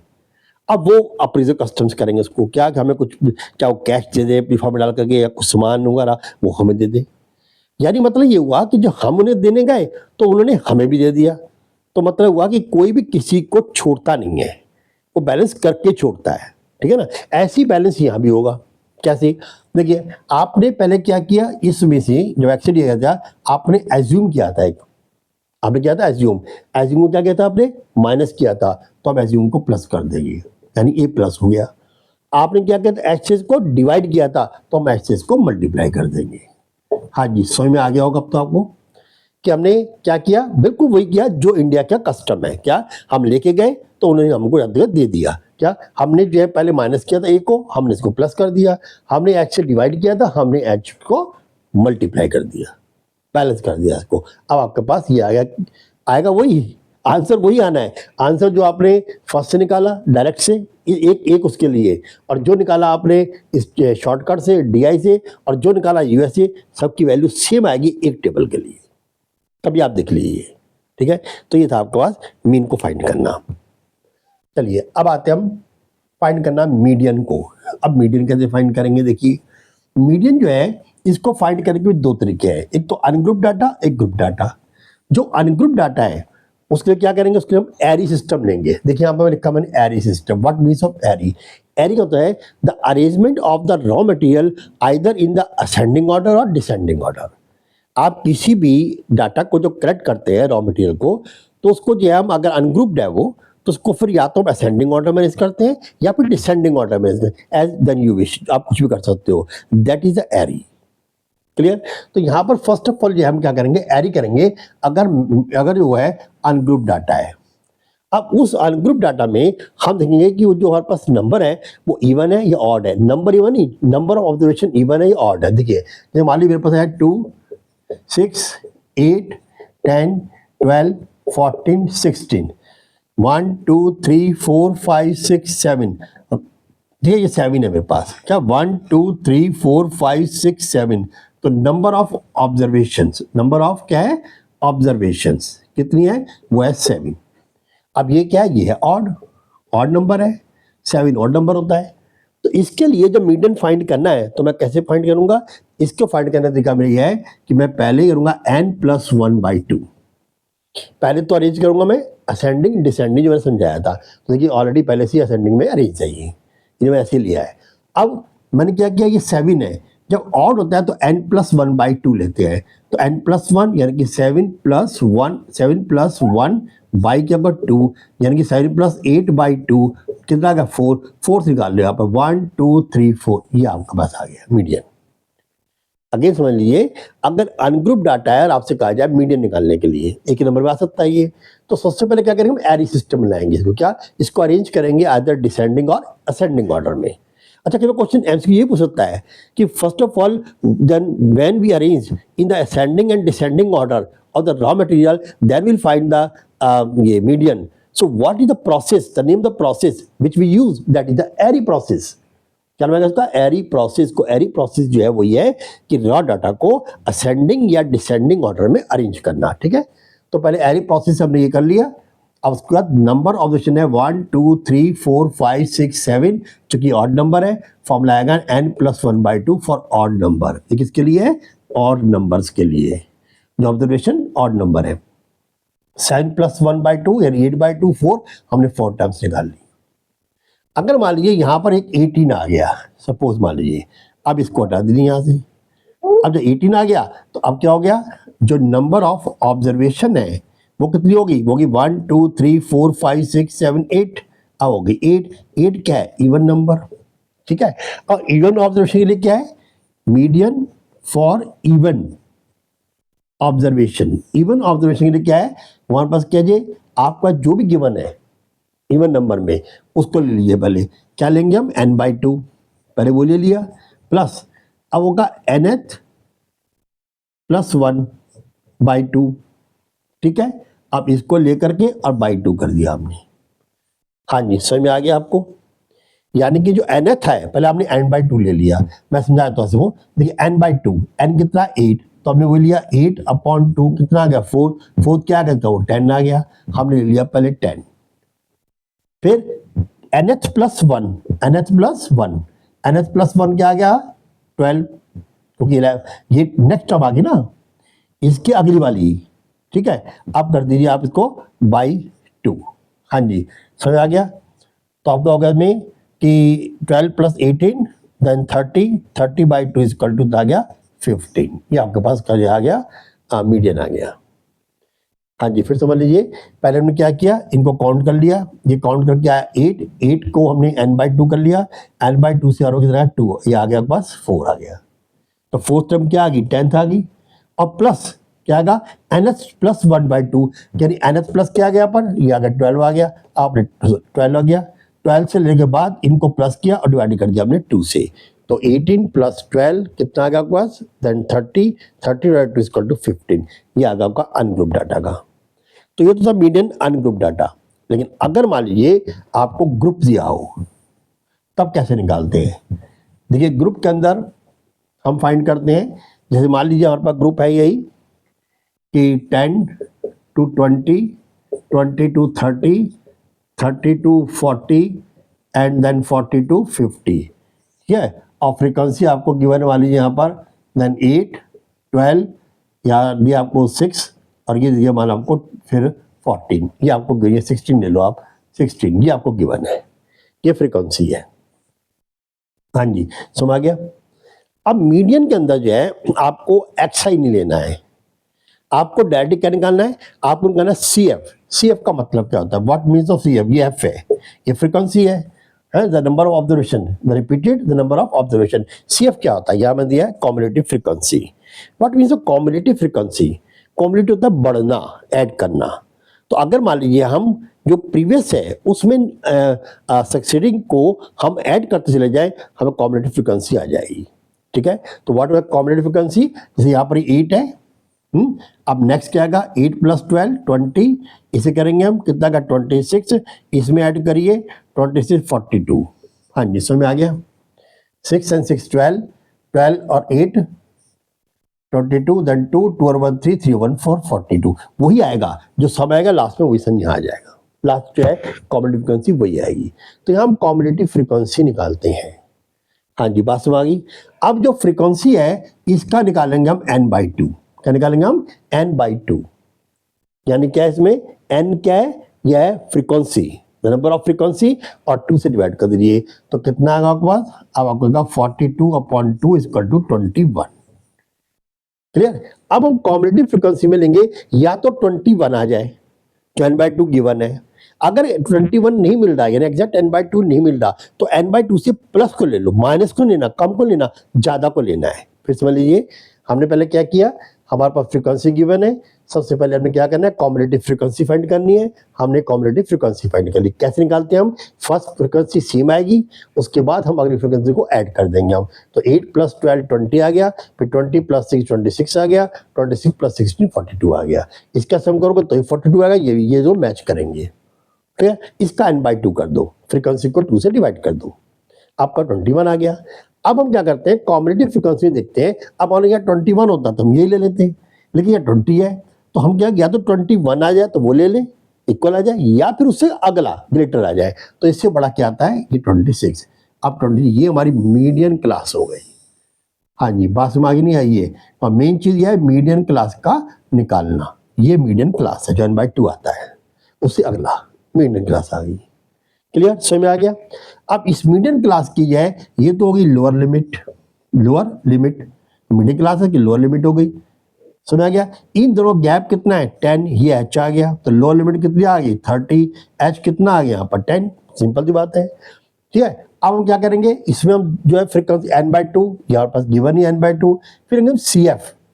अब वो अप्रीजल कस्टम्स करेंगे उसको, क्या कि हमें कुछ, चाहे वो कैश दे दे प्रीफॉर्म में डाल करके, या कुछ सामान वगैरह वो हमें दे दे। यानी मतलब ये हुआ कि जो हम उन्हें देने गए तो उन्होंने हमें भी दे दिया। तो मतलब हुआ कि कोई भी किसी को छोड़ता नहीं है, वो बैलेंस करके छोड़ता है, ठीक है ना। ऐसी बैलेंस यहाँ भी होगा। कैसे, देखिए आपने पहले क्या किया, इसमें से जब एक्शन दिया था आपने एज्यूम किया था, एक आपने क्या था एज्यूम, एज्यूम को क्या किया था आपने, माइनस किया था, तो अब एज्यूम को प्लस कर देंगे, यानी ए प्लस हो गया। आपने क्या किया था, एक्सेस को डिवाइड किया था, तो हम एक्सेस को मल्टीप्लाई कर देंगे। हाँ जी, समझ में आ गया होगा अब तो आपको कि हमने क्या किया, बिल्कुल वही किया जो इंडिया का कस्टम है। क्या, हम लेके गए तो उन्होंने हमको दे दिया। क्या, हमने जो है पहले माइनस किया था ए को, हमने इसको प्लस कर दिया। हमने एच से डिवाइड किया था, हमने एच को मल्टीप्लाई कर दिया, बैलेंस कर दिया इसको। अब आपके पास ये आएगा वही आंसर, वही आना है आंसर जो आपने फर्स्ट से निकाला डायरेक्ट से, एक उसके लिए, और जो निकाला आपने इस शॉर्टकट से DI से, और जो निकाला US से, सबकी वैल्यू सेम आएगी एक टेबल के लिए। तभी आप देख लीजिए, ठीक है। तो ये था आपके पास मीन को फाइंड करना। चलिए अब आते हैं हम फाइंड करना मीडियन को। अब मीडियन कैसे फाइंड करेंगे, देखिए मीडियन जो है इसको फाइंड करने के 2 तरीके हैं, एक तो अनग्रुप डाटा, एक ग्रुप डाटा। जो अनग्रुप डाटा है उसके लिए क्या करेंगे, उसके लिए हम एरी सिस्टम लेंगे। देखिए यहाँ पर लिखा मैंने एरी सिस्टम। व्हाट मीन्स ऑफ एरी, एरी होता है the arrangement of the raw material either in the ascending order और डिसेंडिंग ऑर्डर। आप किसी भी डाटा को जो कलेक्ट करते हैं रॉ मटेरियल को, तो उसको जो है हम अगर अनग्रुप्ड है वो, तो उसको फिर या तो असेंडिंग ऑर्डर में अरेंज करते हैं या फिर डिसेंडिंग ऑर्डर में, एज देन यू विश, आप कुछ भी कर सकते हो। दैट इज द एरी, क्लियर। तो यहाँ पर फर्स्ट ऑफ ऑल जो हम क्या करेंगे, एरी करेंगे अगर जो है अनग्रुप डाटा है। अब उस अनग्रुप डाटा में हम देखेंगे कि वो जो हमारे पास नंबर है वो इवन है या ऑड है। Number even he, number of observation even है या ऑड है। देखिए जैसे मान लीजिए मेरे पास है 2 6 8 10 12 14 16 1 2 3 4 5 6 7, ठीक है, ये 7 है मेरे पास, क्या 1 2 3 4 5 6 7, तो number of observations, number of क्या है ऑब्जर्वेशंस कितनी है, वो है 7। अब ये क्या है, ये है ऑड नंबर है, 7 ऑड नंबर होता है। तो इसके लिए जब मीडियन फाइंड करना है तो मैं कैसे फाइंड करूंगा, इसको फाइंड करने का तरीका मेरा यह है कि मैं पहले करूंगा n+1/2। पहले तो अरेंज करूंगा मैं असेंडिंग डिसेंडिंग, जो मैंने समझाया था, तो देखिए ऑलरेडी पहले से असेंडिंग में अरेंज है, ये मैंने ऐसे लिया है। अब मैंने क्या किया, ये 7 है, जब ऑड होता है तो n+1/2 लेते हैं, तो n+1 यानी कि 7+1 बाई क्या होगा 2, यानी कि 7+8/2 कितना का 4 निकाल लो यहाँ पर 1 2 3 4, ये आपका पास आ गया मीडियन। अगेन समझ लीजिए, अगर अनग्रुप डाटा है और आपसे कहा जाए मीडियन निकालने के लिए, एक ही नंबर में आ सकता है ये, तो सबसे पहले क्या करेंगे, हम एरी सिस्टम बनाएंगे इसको, क्या इसको अरेंज करेंगे आइदर डिसेंडिंग और असेंडिंग ऑर्डर में। अच्छा, क्या क्वेश्चन एमसीक्यू ये पूछ सकता है कि first of all then when we arrange in the ascending and descending order of the raw material then will find the ये median. So what is the process, the name the process which we use, that is the array process. क्या मैं कहता एरी process को, एरी process जो है वो ये है कि रॉ डाटा को असेंडिंग या डिसेंडिंग ऑर्डर में अरेंज करना। ठीक है, तो पहले एरी प्रोसेस हमने ये कर लिया। अब उसके बाद नंबर ऑब्जर्वेशन है 1 2 3 4 5 6 7, चूंकि ऑड नंबर है फॉर्मूला आएगा n+1/2 फॉर ऑड नंबर। ये किसके लिए है, ऑड नंबर्स के लिए, जो ऑब्जर्वेशन ऑड नंबर है। 7+1/2 यानी 8/2 4, हमने 4 टर्म्स निकाल ली। अगर मान लीजिए यहाँ पर एक 18 आ गया, सपोज मान लीजिए, अब इसको हटा दीजिए यहाँ से। अब जब 18 आ गया तो अब क्या हो गया, जो नंबर ऑफ ऑब्जर्वेशन है वो कितनी होगी, वो होगी 1 2 3 4 5 6 7 8, अब होगी 8 क्या है, इवन नंबर। ठीक है, और इवन ऑब्जर्वेशन के लिए क्या है, median for even observation. Even observation के लिए क्या है, हमारे पास क्या है, आपका जो भी गिवन है इवन नंबर में उसको ले लीजिए। पहले क्या लेंगे हम, n/2, पहले वो ले लिया, प्लस अब होगा nth+1/2। ठीक है, अब इसको लेकर के और बाई 2 कर दिया हमने। हाँ जी, समझ में आ गया आपको, यानी कि जो nth है पहले आपने n/2 ले लिया। मैं समझाता हूँ आपको, देखिए n/2, n कितना 8, तो हमने वो लिया 8/2 कितना आ गया 4 क्या आ गया, 10 आ गया, हमने ले लिया पहले 10। फिर nth+1 क्या आ गया 12, क्योंकि ये नेक्स्ट टर्म आ गई ना, इसकी अगली वाली। ठीक है, अब कर दीजिए आप इसको बाई 2। हाँ जी, समझ आ गया। तो आपका होगा में कि 12 + 18 देन 30/2 इक्वल टू आ गया 15। ये आपके पास क्या आ गया, मीडियन आ गया। हाँ जी, फिर समझ लीजिए, पहले हमने क्या किया, इनको काउंट कर लिया, ये काउंट करके आया 8 को हमने n/2 कर लिया, n/2 से और कितना 2, ये आ गया आपके पास 4 आ गया। तो फोर्थ टर्म क्या आ गई, 10th आ गई, और प्लस क्या आएगा nth+1/2, यानी nth प्लस क्या आ गया पर, ये आ गया 12 आ गया, आपने 12 आ गया, 12 से लेने के बाद इनको प्लस किया और डिवाइड कर दिया हमने 2 से, तो 18 + 12 कितना आ गया आपके पास, देन 30 / 2 इक्वल टू 15। ये आ गया आपका अनग्रुप डाटा का। तो ये तो था मीडियन अनग्रुप डाटा। लेकिन अगर मान लीजिए आपको ग्रुप दिया हो, तब कैसे निकालते हैं। देखिए, ग्रुप के अंदर हम फाइंड करते हैं, जैसे मान लीजिए हमारे पास ग्रुप है यही कि 10 to 20, 20 to 30, 30 to 40 and then 40 to 50। ठीक है, और फ्रीक्वेंसी आपको गिवन वाली यहाँ पर देन 8 12 या भी आपको 6 और ये मान आपको फिर 14, ये आपको ये 16 ले लो आप, 16 ये आपको गिवन है, ये फ्रीक्वेंसी है। हाँ जी, समझ आ गया। अब मीडियन के अंदर जो है आपको XI नहीं लेना है, आपको डायरेक्टली क्या निकालना है, आपको निकालना है CF। CF का मतलब क्या होता है, व्हाट मीन्स ऑफ CF, ये F है, ये फ्रीक्वेंसी है, the number of observation, the repeated the number of observation. CF क्या होता है, यहाँ में दिया है cumulative frequency. What means of cumulative frequency, cumulative होता है बढ़ना, ऐड करना। तो अगर मान लीजिए हम जो प्रीवियस है उसमें सक्सीडिंग को हम ऐड करते चले जाए, हमें कॉम्युलेटिव फ्रीक्वेंसी आ जाएगी। ठीक है, तो व्हाट इज कॉम्युलेटिव फ्रीक्वेंसी, जैसे यहाँ पर 8 है, अब नेक्स्ट क्या आएगा 8 + 12 20, इसे करेंगे हम कितना का 26, इसमें ऐड करिए 26 42। हाँ जी, समझ में आ गया। 6 and 6 12, 12 और 8 22, देन 2 2 और 1 3 3 1 4 42। वही आएगा जो सब आएगा लास्ट में, वही सब यहाँ आ जाएगा। लास्ट जो है कॉम्बिनेटिव फ्रीक्वेंसी वही आएगी। तो यहाँ हम कॉम्बिनेटिव फ्रीक्वेंसी निकालते हैं। हाँ जी, बात समझ आ गई। अब जो फ्रीक्वेंसी है इसका निकालेंगे हम n/2। क्या निकालेंगे हम? n/2। यानी क्या इसमें n क्या है? यह है फ्रीक्वेंसी, नंबर ऑफ फ्रीक्वेंसी, और 2 से डिवाइड कर दीजिए तो कितना आएगा आपके पास? अब आपको 42/2 इक्वल टू 21। क्लियर? अब हम कॉम्बिनेटिव फ्रीक्वेंसी में लेंगे, या तो 21 आ जाए, तो n/2 गिवन है। अगर 21 नहीं मिल रहा है, यानी एग्जैक्ट n/2 नहीं मिल रहा, तो n/2 से प्लस को ले लो, माइनस को लेना, कम को लेना, ज्यादा को लेना है। फिर समझ लीजिए हमने पहले क्या किया, हमारे पास फ्रीक्वेंसी गिवन है, सबसे पहले हमने क्या करना है? कॉम्बिनेटिव फ्रीक्वेंसी फाइंड करनी है। हमने कॉम्बिनेटिव फ्रीक्वेंसी फाइंड कर ली। कैसे निकालते हैं हम? फर्स्ट फ्रीक्वेंसी सेम आएगी, उसके बाद हम अगली फ्रीक्वेंसी को ऐड कर देंगे हम। तो 8 + 12 20 आ गया, फिर 20 + 6 26 आ गया, 26 + 16 42 आ गया। इसका सम करोगे तो 42 आएगा, ये जो मैच करेंगे। ठीक है, इसका n/2 कर दो, फ्रीक्वेंसी को 2 से डिवाइड कर दो, आपका 21 आ गया। अब हम क्या करते हैं? कॉम्बिनेटिव फ्रीक्वेंसी देखते हैं। अब अगर यहाँ 21 होता तो हम यही ले लेते हैं, लेकिन यहाँ 20 है, तो हम क्या, या तो 21 आ जाए तो वो ले लें, इक्वल आ जाए, या फिर उससे अगला ग्रेटर आ जाए। तो इससे बड़ा क्या आता है? ये 26। अब 20, ये हमारी मीडियन क्लास हो गई। हाँ जी, बात समझ नहीं आई है। और मेन चीज ये है मीडियन क्लास का निकालना। ये मीडियन क्लास है जो n/2 आता है, उससे अगला मीडियन क्लास आ गई। क्लियर? समझ में आ गया। अब इस मीडियन क्लास की है, ये तो होगी lower limit. Lower limit median class है कि लोअर लिमिट हो गई। समझ आ गया। इन दोनों गैप कितना है? 10। ये h आ गया, तो लोअर लिमिट कितनी आ गई? 30। h कितना आ गया यहाँ पर? 10। सिंपल सी बात है। ठीक है, अब हम क्या करेंगे? इसमें हम जो है फ्रीक्वेंसी n/2, यहाँ पास गिवन ही n/2, फिर हम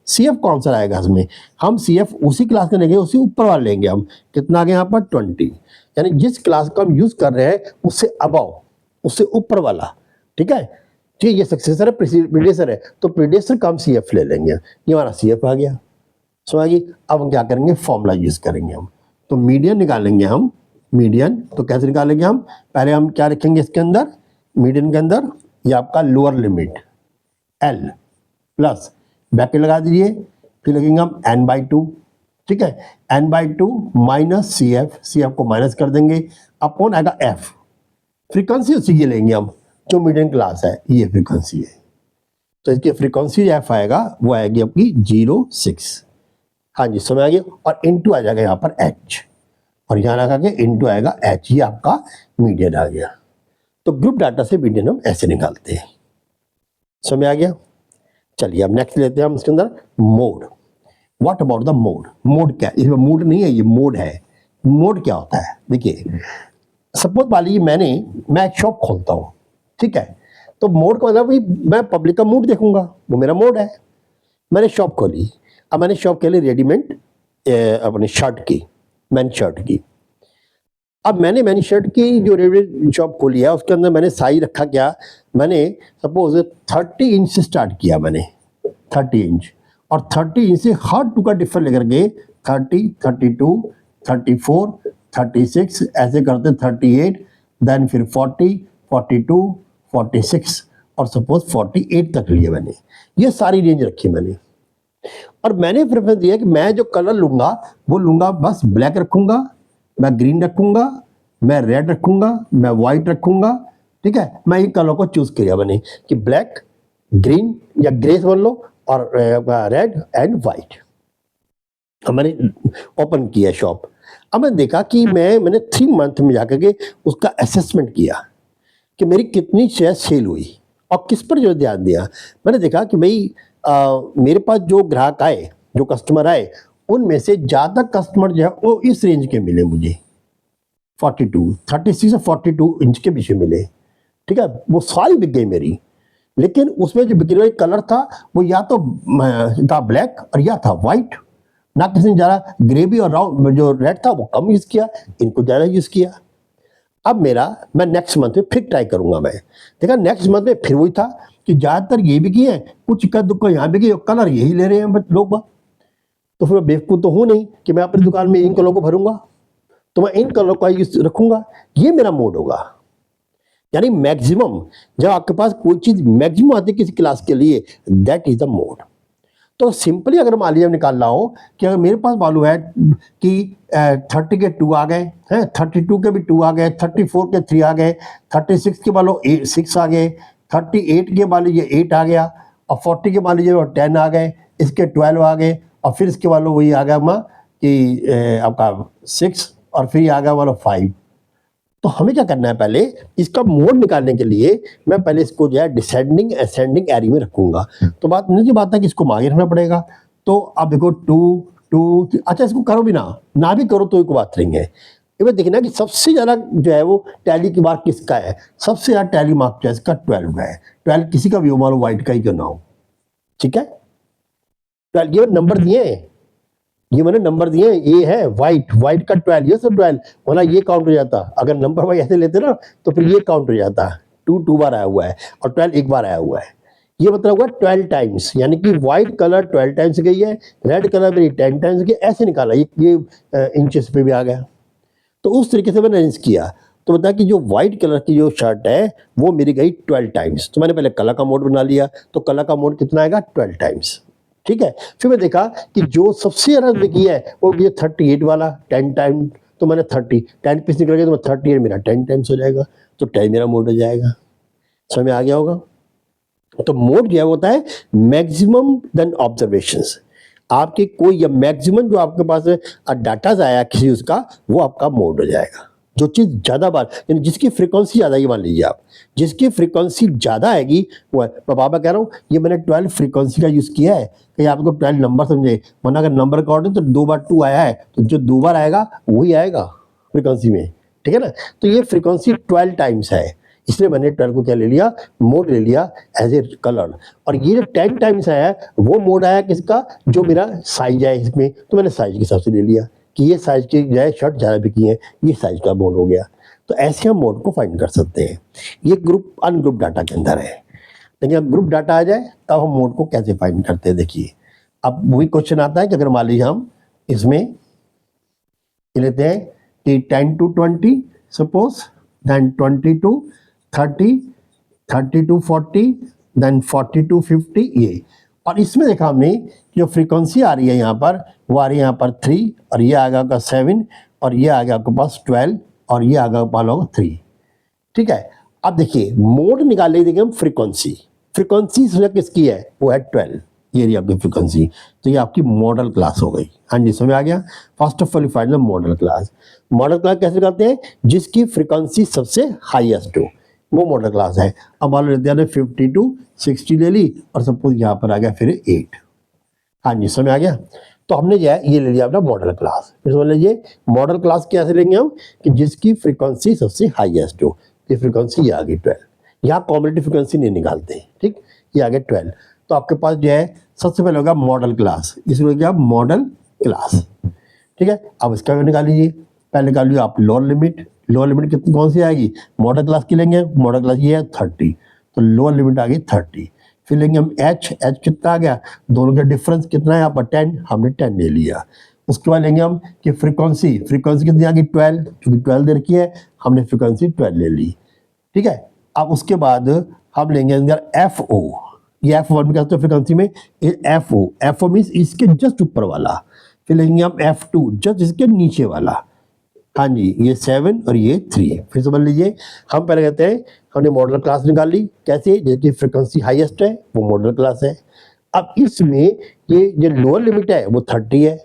CF कौन सा आएगा इसमें? हम CF उसी क्लास का लेंगे, उसी ऊपर वाला लेंगे हम। कितना आ गया यहाँ पर? 20। यानी जिस क्लास को हम यूज कर रहे हैं उससे अबव, उससे ऊपर वाला। ठीक है, ठीक, ये सक्सेसर है, प्रीडेसर है, तो प्रीडेसर का हम CF ले लेंगे। ये हमारा CF आ गया। समझ गई। अब हम क्या करेंगे? फॉर्मूला यूज करेंगे हम। तो मीडियन निकालेंगे हम। मीडियन तो कैसे निकालेंगे हम? पहले हम क्या रखेंगे इसके अंदर? मीडियन के अंदर ये आपका lower limit L plus bracket लगा दीजिए, फिर लगेंगे हम n/2। ठीक है, n/2 माइनस CF को माइनस कर देंगे, अपॉन आएगा F। फ्रीक्वेंसी उसी की लेंगे हम जो मीडियन क्लास है, ये फ्रीक्वेंसी है, तो इसकी फ्रीक्वेंसी F आएगा, वो आएगी आपकी 06। हाँ जी, समझ आ गया। और इनटू आ जाएगा यहाँ पर H, और यहाँ लगा के इनटू आएगा H, ये आपका मीडियन आ गया। तो ग्रुप डाटा से मीडियन हम ऐसे निकालते हैं। समझ आ गया। चलिए अब नेक्स्ट लेते हैं हम इसके अंदर mode. What about the mode? Mode क्या है? इसमें मोड नहीं है, ये मोड है। मोड क्या होता है? देखिए, सपोज मान लीजिए मैं एक शॉप खोलता हूँ। ठीक है, तो मोड का मतलब मैं पब्लिक का मूड देखूंगा, वो मेरा मोड है। मैंने शॉप खोली, अब मैंने शॉप के लिए रेडीमेड अपनी शर्ट की, मैन शर्ट की। अब मैंने शर्ट की जो रेडीमेड शॉप खोली है, उसके अंदर मैंने साइज रखा क्या? मैंने सपोज 30 इंच से स्टार्ट किया, मैंने 30 इंच, और 30 इंच से हर टू का डिफर लेकर के 30, 32, 34, 36 ऐसे करते 38, देन फिर 40, 42, 46 और सपोज 48 तक लिए मैंने। ये सारी रेंज रखी मैंने, और मैंने प्रेफरेंस दिया कि मैं जो कलर लूंगा वो लूंगा बस ब्लैक रखूंगा, मैं ग्रीन रखूंगा, मैं रेड रखूंगा, मैं व्हाइट रखूंगा। ठीक है, मैं ये कलर को चूज किया मैंने कि ब्लैक, ग्रीन या ग्रे समझ लो, और रेड एंड व्हाइट। अब मैंने ओपन किया शॉप। अब मैंने देखा कि मैंने 3 मंथ में जाकर के उसका असेसमेंट किया कि मेरी कितनी शेयर सेल हुई और किस पर जो ध्यान दिया। मैंने देखा कि भाई मेरे पास जो ग्राहक आए, जो कस्टमर आए, उनमें से ज़्यादा कस्टमर जो है वो इस रेंज के मिले मुझे, 36 से 42 इंच के पीछे मिले। ठीक है, वो सारी बिक गई मेरी, लेकिन उसमें जो बिक्री वाली कलर था वो या तो था ब्लैक और या था व्हाइट। ना किसी ने ज़्यादा ग्रे भी और राउंड जो रेड था वो कम यूज़ किया, इनको ज़्यादा यूज़ किया। अब मैं नेक्स्ट मंथ में फिर ट्राई करूंगा। मैं देखा नेक्स्ट मंथ में फिर वही था कि ज़्यादातर ये भी किए, कुछ इक्का दुक्का यहाँ भी किए, कलर यही ले रहे हैं लोग। तो फिर मैं बेवकूफ़ तो हूँ नहीं कि मैं अपनी दुकान में इन कलर को भरूंगा, तो मैं इन कलर का यूज रखूंगा, ये मेरा मोड होगा। यानी मैक्सिमम, जब आपके पास कोई चीज़ मैक्सिमम आती है किसी क्लास के लिए, दैट इज द मोड। तो सिंपली अगर मान लीजिए निकालना हो कि अगर मेरे पास मालूम है कि 30 के 2 आ गए हैं, 32 के भी 2 आ गए, 34 के 3 आ गए, 36 के मान लो 6 आ गए, 38 के मान लीजिए 8 आ गया, और 40 के मान लीजिए 10 आ गए, इसके 12 आ गए, और फिर इसके मान लो वही आ गया माँ कि आपका 6, और फिर ये आ गया मान लो 5। तो हमें क्या करना है, पहले इसका मोड निकालने के लिए मैं पहले इसको जो है डिसेंडिंग असेंडिंग एरी में रखूंगा। तो बात मुझे बात है कि इसको आगे रखना पड़ेगा। तो अब देखो 2 2, अच्छा इसको करो भी ना भी करो तो कोई बात नहीं है। ये देखना कि सबसे ज़्यादा जो है वो टैली की मार्क किसका है, सबसे ज़्यादा टैली मार्क जो है इसका 12 है। 12 किसी का भी हो, मानो व्हाइट का ही क्यों ना हो, ठीक है। 12 ये नंबर दिए हैं, ये मैंने नंबर दिए हैं, ये है व्हाइट का 12, ये सब 12, वरना ये काउंट हो जाता। अगर नंबर वाइज ऐसे लेते ना तो फिर ये काउंट हो जाता। 2 बार आया हुआ है और 12 एक बार आया हुआ है, ये मतलब हुआ 12 टाइम्स, यानी कि व्हाइट कलर 12 टाइम्स गई है, रेड कलर मेरी 10 टाइम्स गई, ऐसे निकाला। ये इंचेस पे भी आ गया। तो उस तरीके से मैंने अरेंज किया। तो बताया कि जो व्हाइट कलर की जो शर्ट है वो मेरी गई 12 टाइम्स। तो मैंने पहले कलर का मोड बना लिया, तो कलर का मोड कितना आएगा, 12 टाइम्स, ठीक है। फिर मैं देखा कि जो सबसे ज़्यादा बिकी है वो ये 38 वाला 10 टाइम, तो मैंने 10 पीस निकल गया, तो मैं 38 मेरा 10 टाइम्स हो जाएगा, तो 10 मेरा मोड हो जाएगा। समझ में आ गया होगा। तो मोड जो है होता है मैक्सिमम देन ऑब्जर्वेशंस। आपके कोई या मैक्सिमम जो आपके पास डाटा आया किसी उसका, वो आपका मोड हो जाएगा। जो चीज़ ज़्यादा बार, यानी जिसकी फ्रीक्वेंसी ज़्यादा है, मान लीजिए आप जिसकी फ्रीक्वेंसी ज़्यादा आएगी वो है। मैं बाबा कह रहा हूँ ये मैंने 12 फ्रीक्वेंसी का यूज़ किया है कि आपको 12 नंबर समझे, वरना अगर नंबर काउंट है तो 2 बार 2 आया है, तो जो 2 बार आएगा वही आएगा फ्रीक्वेंसी में, ठीक है ना। तो ये फ्रीक्वेंसी 12 टाइम्स है, इसलिए मैंने 12 को क्या ले लिया, मोड ले लिया एज ए कलर। और ये जो 10 टाइम्स आया है वो मोड आया किसका, जो मेरा साइज है इसमें, तो मैंने साइज के हिसाब से ले लिया कि ये साइज की जो है शर्ट ज़्यादा बिकी है, ये साइज का मोड हो गया। तो ऐसे हम मोड को फाइंड कर सकते हैं। ये ग्रुप अनग्रुप डाटा के अंदर है, लेकिन अब ग्रुप डाटा आ जाए तब हम मोड को कैसे फाइंड करते हैं। देखिए अब वही क्वेश्चन आता है कि अगर मान लीजिए हम इसमें लेते हैं कि 10 to 20 suppose, then 20 to 30, 30 to 40, then 40 to 50, ये। और इसमें देखा हमने जो फ्रीक्वेंसी आ रही है यहाँ पर, वो आ रही है यहाँ पर 3, और ये आ गया आपका 7, और ये आ गया आपके पास 12, और ये आ गया मान लो 3, ठीक है। अब देखिए मोड निकाले, देखिए हम फ्रीक्वेंसी किसकी है, वो है 12, ये रही आपकी फ्रीक्वेंसी। तो ये आपकी मॉडल क्लास हो गई। हाँ जी समझ आ गया। First of all find the model class. Model class कैसे करते हैं, जिसकी फ्रीक्वेंसी सबसे हाईएस्ट हो, वो मॉडल क्लास है। अब मान लो 50 to 60 ले ली, और सपोज यहाँ पर आ गया फिर 8। हाँ जी समझ आ गया। तो हमने जो है ये ले लिया अपना मॉडल क्लास। फिर समझ लीजिए मॉडल क्लास कैसे लेंगे हम, कि जिसकी फ्रीक्वेंसी सबसे हाईएस्ट हो। ये फ्रीक्वेंसी ये आ गई 12, यहाँ कॉम्बिनेटिव फ्रीक्वेंसी नहीं निकालते, ठीक, ये आ गया 12। तो आपके पास जो है सबसे पहले होगा मॉडल क्लास, इसमें क्या मॉडल क्लास, ठीक है। अब इसका निकाल लीजिए, पहले निकाल लीजिए आप लोअर लिमिट। लोअर लिमिट कितनी कौन सी आएगी, मॉडल क्लास की लेंगे, मॉडल क्लास ये है 30, तो लोअर लिमिट आ गई 30। फिर लेंगे हम एच कितना आ गया, दोनों का डिफरेंस कितना है यहाँ पर 10, हमने 10 ले लिया। उसके बाद लेंगे हम कि फ्रीक्वेंसी कितनी आ गई 12, क्योंकि 12 दे रखी है, हमने फ्रीक्वेंसी 12 ले ली, ठीक है। अब उसके बाद हम लेंगे अंदर एफ ओ, ये F1 में क्या होता है फ्रीक्वेंसी में, एफ ओ मीन्स इसके जस्ट ऊपर वाला। फिर लेंगे हम F2 जस्ट इसके नीचे वाला। हाँ जी ये 7 और ये 3। फिर समझ लीजिए हम पहले कहते हैं हमने मॉडल क्लास निकाल ली, कैसे, जिसकी फ्रीक्वेंसी हाईएस्ट है वो मॉडल क्लास है। अब इसमें ये जो लोअर लिमिट है वो 30 है,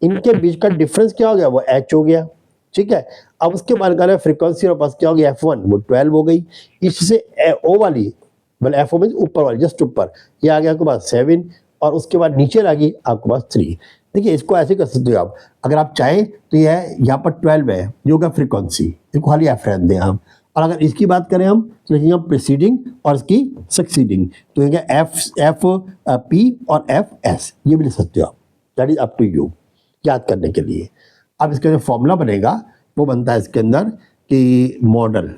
इनके बीच का डिफरेंस क्या हो गया, वो H हो गया, ठीक है। अब उसके बाद निकाला फ्रीक्वेंसी और पास क्या हो गया F1, वो 12 हो गई। इससे ओ वाली, मतलब एफ ओ में ऊपर वाली जस्ट ऊपर, ये आ गया आपके पास 7, और उसके बाद नीचे आ गई आपके पास 3। देखिए इसको ऐसे कर सकते हो आप, अगर आप चाहें तो ये है यहाँ पर 12 है, ये होगा फ्रीक्वेंसी, इसको खाली एफ रहने दें हम। और अगर इसकी बात करें हम तो लिखेंगे हम प्रीसीडिंग और इसकी सक्सीडिंग, तो ये एफ पी और एफ एस, ये भी लिख सकते हो आप, that is up to you याद करने के लिए। अब इसका जो फॉर्मूला बनेगा वो बनता है इसके अंदर कि मॉडल,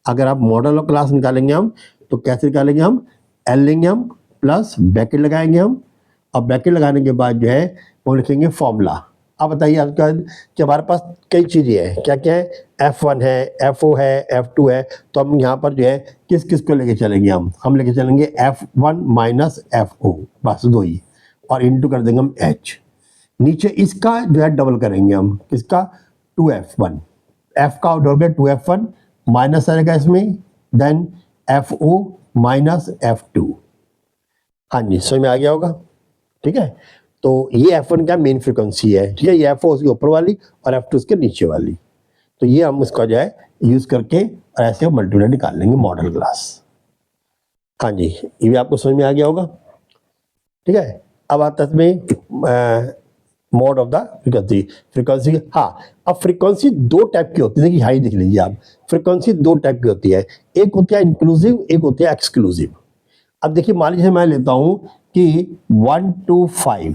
अगर आप मॉडल और क्लास निकालेंगे हम तो कैसे निकालेंगे हम, एल लेंगे हम प्लस ब्रैकेट लगाएंगे हम, और ब्रैकेट लगाने के बाद जो है वो लिखेंगे फॉर्मूला, अब बताइए आपका कि हमारे पास कई चीज़ें हैं, क्या क्या है, F1 है, FO है, F2 है, तो हम यहाँ पर जो है किस किस को लेके चलेंगे, हम लेके चलेंगे F1 माइनस FO, बस दो ही, और इंटू कर देंगे हम H। नीचे इसका जो है डबल करेंगे हम, किसका, 2F1, F का डबल कर 2F1 माइनस आएगा इसमें, देन FO माइनस F2। हाँ जी, समझ में आ गया होगा, ठीक है। तो ये F1 क्या मेन फ्रिक्वेंसी है, ठीक है, ये FO उसके ऊपर वाली और F2 उसके नीचे वाली। तो ये हम उसका जो है यूज करके और ऐसे मल्टीप्लाई निकाल लेंगे मॉडल क्लास। हाँ जी, ये भी आपको समझ में आ गया होगा, ठीक है। अब आता है इसमें मोड ऑफ द फ्रिक्वेंसी। हाँ, अब फ्रिक्वेंसी दो टाइप की होती है, देखिए हाई देख लीजिए आप, फ्रिक्वेंसी दो टाइप की होती है, एक होती है इंक्लूसिव, एक होती है एक्सक्लूसिव। अब देखिए मान लीजिए मैं लेता हूं कि 1 to 5,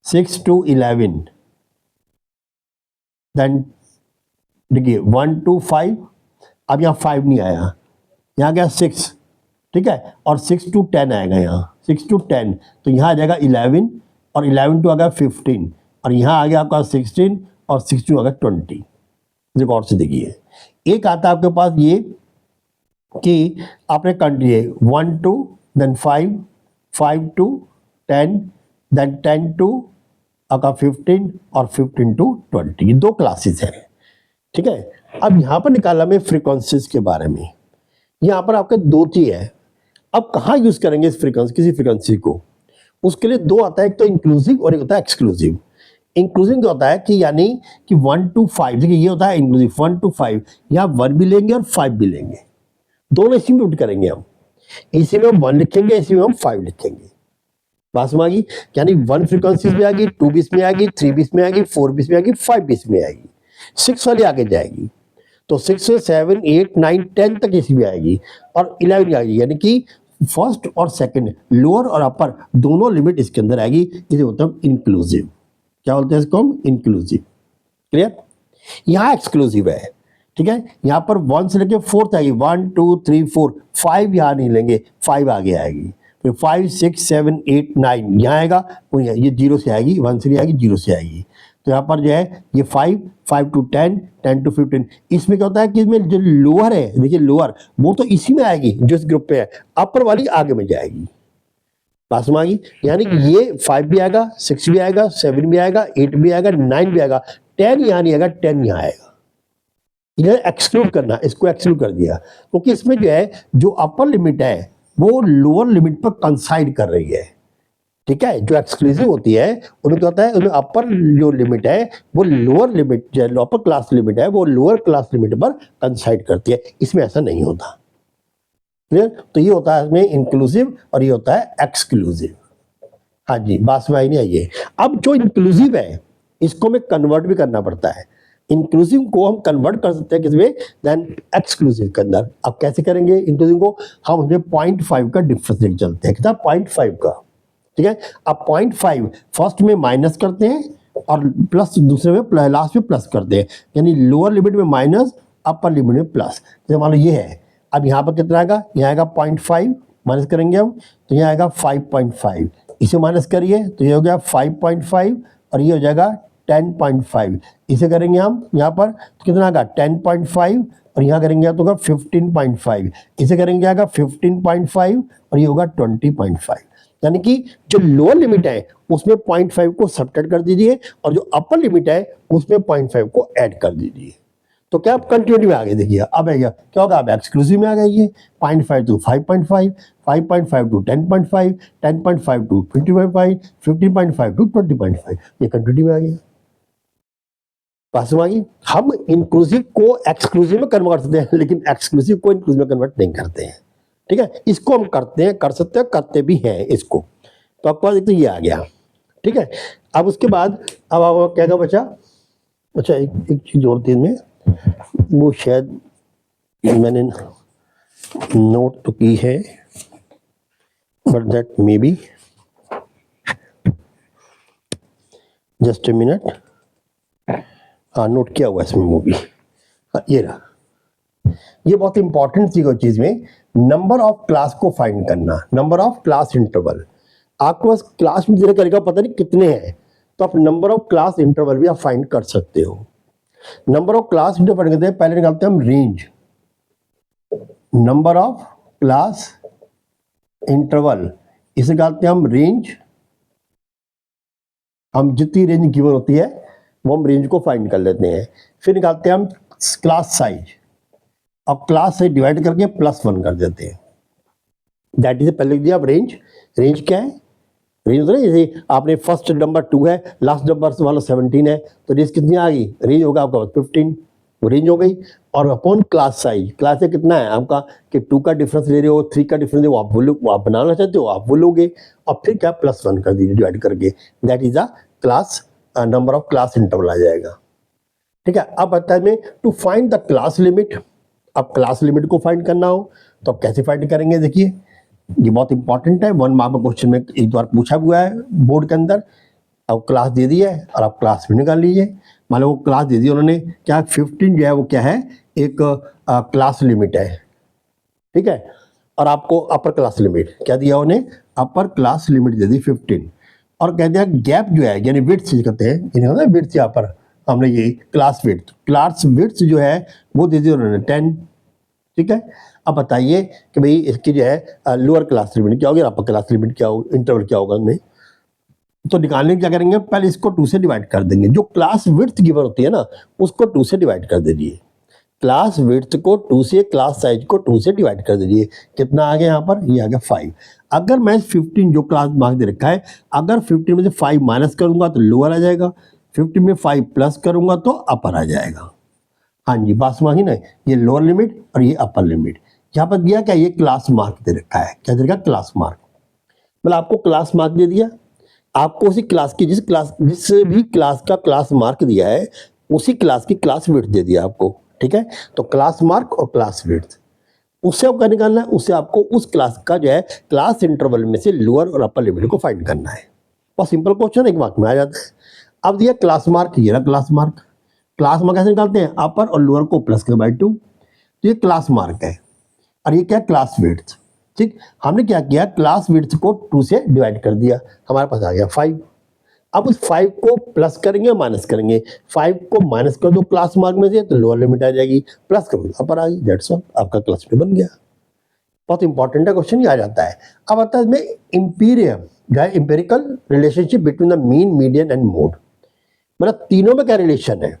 6 to 11, देन देखिए 1 to 5, अब यहाँ 5 नहीं आया, यहाँ गया 6, ठीक है, और 6 to 10 आएगा, यहाँ 6 to 10, तो यहाँ आ जाएगा 11, और 11 to आ गया 15, और यहाँ आ गया आपका 16, और 16 आ गया 20। रिकॉर्ड से देखिए, एक आता है आपके पास ये कि आपने कर दिए 1 to then 5, 5 to 10, then 10 to आपका 15, और 15 to 20, ये दो क्लासेस हैं, ठीक है। अब यहाँ पर निकाला मैं फ्रीक्वेंसीज के बारे में, यहाँ पर आपके दो चीज है। अब कहाँ यूज करेंगे इस फ्रीक्वेंसी, किसी फ्रीक्वेंसी को, उसके लिए दो आता है, एक तो इंक्लूसिव और एक होता है एक्सक्लूसिव। इंक्लूसिव जो होता है कि यानी कि 1 to 5, देखिए ये होता है इंक्लूसिव 1 to 5, यहाँ 1 भी लेंगे और 5 भी लेंगे, दोनों इसी में करेंगे हम, इसी में हम 1 लिखेंगे, इसी में हम 5 लिखेंगे। बात समझ आ गई, यानी 1 फ्रीक्वेंसी में आ गई, 2 बीस में आ गई, 3 बीस में आ गई, 4 बीस में आ गई, 5 बीस में आएगी, 6 वाली आगे जाएगी, तो 6 से 7, 8, 9, 10 तक इसी में आएगी, और 11 आएगी, यानी कि फर्स्ट और सेकंड, लोअर और अपर दोनों लिमिट इसके अंदर आएगी, इसे बोलते हैं इंक्लूसिव। क्या बोलते हैं इसको हम, इंक्लूसिव। क्लियर। यहाँ एक्सक्लूसिव है, ठीक है, यहाँ पर 1 से लेके 4 तक आएगी, 1 2 3 4, 5 यहाँ नहीं लेंगे, 5 आगे आएगी, फिर 5 6 7 8 9 यहाँ आएगा, ये 0 से आएगी, 1 से नहीं आएगी, 0 से आएगी। तो यहाँ पर जो है ये 5 to 10, 10 to 15, इसमें क्या होता है कि इसमें जो लोअर है, देखिए लोअर वो तो इसी में आएगी जो इस ग्रुप पे है, अपर वाली आगे में जाएगी। पास में आ गई, यानी कि ये 5 भी आएगा, 6 भी आएगा, 7 भी आएगा, 8 भी आएगा, 9 भी आएगा, 10 यहाँ नहीं आएगा, 10 यहाँ आएगा। इन्हें एक्सक्लूड करना, इसको एक्सक्लूड कर दिया, क्योंकि इसमें जो है जो अपर लिमिट है वो लोअर लिमिट पर कंसाइड कर रही है, ठीक है। जो एक्सक्लूसिव होती है उनमें क्या होता है, उनमें अपर जो लिमिट है वो लोअर लिमिट, जो अपर क्लास लिमिट है वो लोअर क्लास लिमिट पर कंसाइड करती है, इसमें ऐसा नहीं होता। क्लियर। तो ये होता है इसमें इंक्लूसिव और ये होता है एक्सक्लूसिव। हाँ जी, बात में आई नहीं आई है। अब जो इंक्लूसिव है इसको हमें कन्वर्ट भी करना पड़ता है, इंक्लूसिव को हम कन्वर्ट कर सकते हैं किसमें, देन एक्सक्लूसिव के अंदर। अब कैसे करेंगे इंक्लूसिव को, हम उसमें 0.5 का डिफरेंस लेके चलते हैं, कितना 0.5 का, ठीक है। अब 0.5 फर्स्ट में माइनस करते हैं और प्लस दूसरे में लास्ट में प्लस करते हैं, यानी लोअर लिमिट में माइनस, अपर लिमिट में प्लस। जैसे मान लो ये है, अब यहाँ पर कितना आएगा, यहाँ आएगा 0.5 माइनस करेंगे हम, तो यहाँ आएगा 5.5, इसे माइनस करिए तो ये हो गया 5.5 और ये हो जाएगा 10.5, इसे करेंगे हम यहाँ पर तो कितना आएगा 10.5 और यहाँ करेंगे तो होगा 15.5, इसे करेंगे आएगा 15.5 और ये होगा 20.5। यानी कि जो लोअर लिमिट है उसमें 0.5 को सब्ट्रैक्ट कर दीजिए और जो अपर लिमिट है उसमें 0.5 को ऐड कर दीजिए, तो क्या आप कंटिन्यूटी में आ गए। देखिए अब है क्या होगा, अब एक्सक्लूसिव में आ गया, ये 0.5 to 5.5, 5.5 to 10.5, 10.5 to 15.5, 15.5 to 20.5, ये कंटिन्यूटी में आ गया। पास में आ गई। हम इंक्लूसिव को एक्सक्लूसिव में कन्वर्ट करते हैं, लेकिन एक्सक्लूसिव को इंक्लूसिव में कन्वर्ट नहीं करते हैं, ठीक है। इसको हम करते हैं, कर सकते हैं, करते भी हैं इसको। तो आपके पास एक तो ये आ गया, ठीक है। अब उसके बाद अब आप क्या बचा, अच्छा एक चीज और थी में, वो शायद मैंने नोट तो की है, but that may be, just a minute, हाँ नोट किया हुआ इसमें मूवी, हाँ ये रहा। ये बहुत इंपॉर्टेंट थी कोई चीज में, नंबर ऑफ क्लास को फाइंड करना, नंबर ऑफ क्लास इंटरवल। आपको बस क्लास में जरा करेगा पता नहीं कितने हैं, तो आप नंबर ऑफ क्लास इंटरवल भी आप फाइंड कर सकते हो। नंबर ऑफ क्लास इंटरवल करते हैं, पहले निकालते हैं हम range, number of class interval, इसे निकालते हैं हम रेंज। हम जितनी रेंज गिवन होती है वो हम रेंज को फाइंड कर लेते हैं। फिर निकालते हैं हम क्लास साइज, और क्लास से डिवाइड करके +1 कर देते हैं। दैट इज पहले दिया अब रेंज। रेंज क्या है? रेंज तो नहीं, जैसे आपने फर्स्ट नंबर 2 है, लास्ट नंबर वाला 17 है, तो रेंज कितनी आ गई? रेंज होगा आपका 15, वो रेंज हो गई। और अपॉन क्लास साइज, क्लास से कितना है आपका कि 2 का डिफरेंस ले रहे हो, 3 का डिफरेंस वो आप वो आप बनाना चाहते हो, आप वो लोगे, और फिर क्या +1 कर दीजिए डिवाइड करके। That is the class number of class interval आ जाएगा। ठीक है, अब आता है to find the class limit. अब क्लास लिमिट को फाइंड करना हो तो अब कैसे फाइंड करेंगे? देखिए ये बहुत इंपॉर्टेंट है, 1 मार्क क्वेश्चन में एक बार पूछा हुआ है बोर्ड के अंदर। अब क्लास दे दी है और आप क्लास भी निकाल लीजिए। मान लो वो क्लास दे दी उन्होंने, क्या 15 जो है वो क्या है, एक क्लास लिमिट है, ठीक है। और आपको अपर क्लास लिमिट क्या दिया उन्हें? अपर क्लास लिमिट दे दी 15, और कह दिया गैप जो है यानी विड्थ कहते हैं, यानी विड्थ यहाँ पर हमने ये क्लास विड्थ जो है वो दे दी उन्होंने 10, ठीक है। अब बताइए कि भाई इसकी जो है लोअर क्लास लिमिट क्या होगी, अपर क्लास लिमिट क्या होगी, इंटरवल क्या होगा उनमें। तो निकालने क्या करेंगे, पहले इसको 2 से डिवाइड कर देंगे। जो क्लास विड्थ गिवन होती है ना उसको 2 से डिवाइड कर दीजिए। क्लास विड्थ को 2 से, क्लास साइज को 2 से डिवाइड कर दीजिए। कितना आ गया यहाँ पर? ये आ गया 5। अगर मैं 15 जो क्लास मार्क दे रखा है, अगर 15 में से 5 माइनस करूंगा तो लोअर आ जाएगा, 15 में 5 प्लस करूंगा तो अपर आ जाएगा। हाँ जी, बात समझ ना, ये लोअर लिमिट और ये अपर लिमिट। यहाँ पर दिया क्या, ये क्लास मार्क दे रखा है, क्या दे रखा? Class mark. मतलब आपको क्लास मार्क दे दिया, आपको उसी क्लास की जिस भी क्लास का क्लास मार्क दिया है उसी क्लास की क्लास विड्थ दे दिया आपको, ठीक है। तो क्लास मार्क और क्लास विड्थ, उससे आपको निकालना है, उससे आपको उस क्लास का जो है क्लास इंटरवल में से लोअर और अपर लिमिट को फाइंड करना है। बहुत सिंपल क्वेश्चन, एक मार्क में आ जाता है। अब दिया क्लास मार्क, ये रहा क्लास मार्क। क्लास मार्क कैसे निकालते हैं? अपर और लोअर को प्लस कर बाई 2, तो ये क्लास मार्क है। और ये क्या? क्लास विड्थ, ठीक। हमने क्या किया, क्लास विड्थ को 2 से डिवाइड कर दिया, हमारे पास आ गया 5। अब उस 5 को प्लस करेंगे माइनस करेंगे, 5 को माइनस कर दो क्लास मार्क में से तो लोअर लिमिट आ जाएगी, प्लस कर दो अपर आ गई, दैट्स ऑल, आपका क्लास में बन गया। बहुत इंपॉर्टेंट है क्वेश्चन, ये आ जाता है। अब आता है इसमें empirical relationship between the mean, median and mode. मतलब तीनों में क्या रिलेशन है।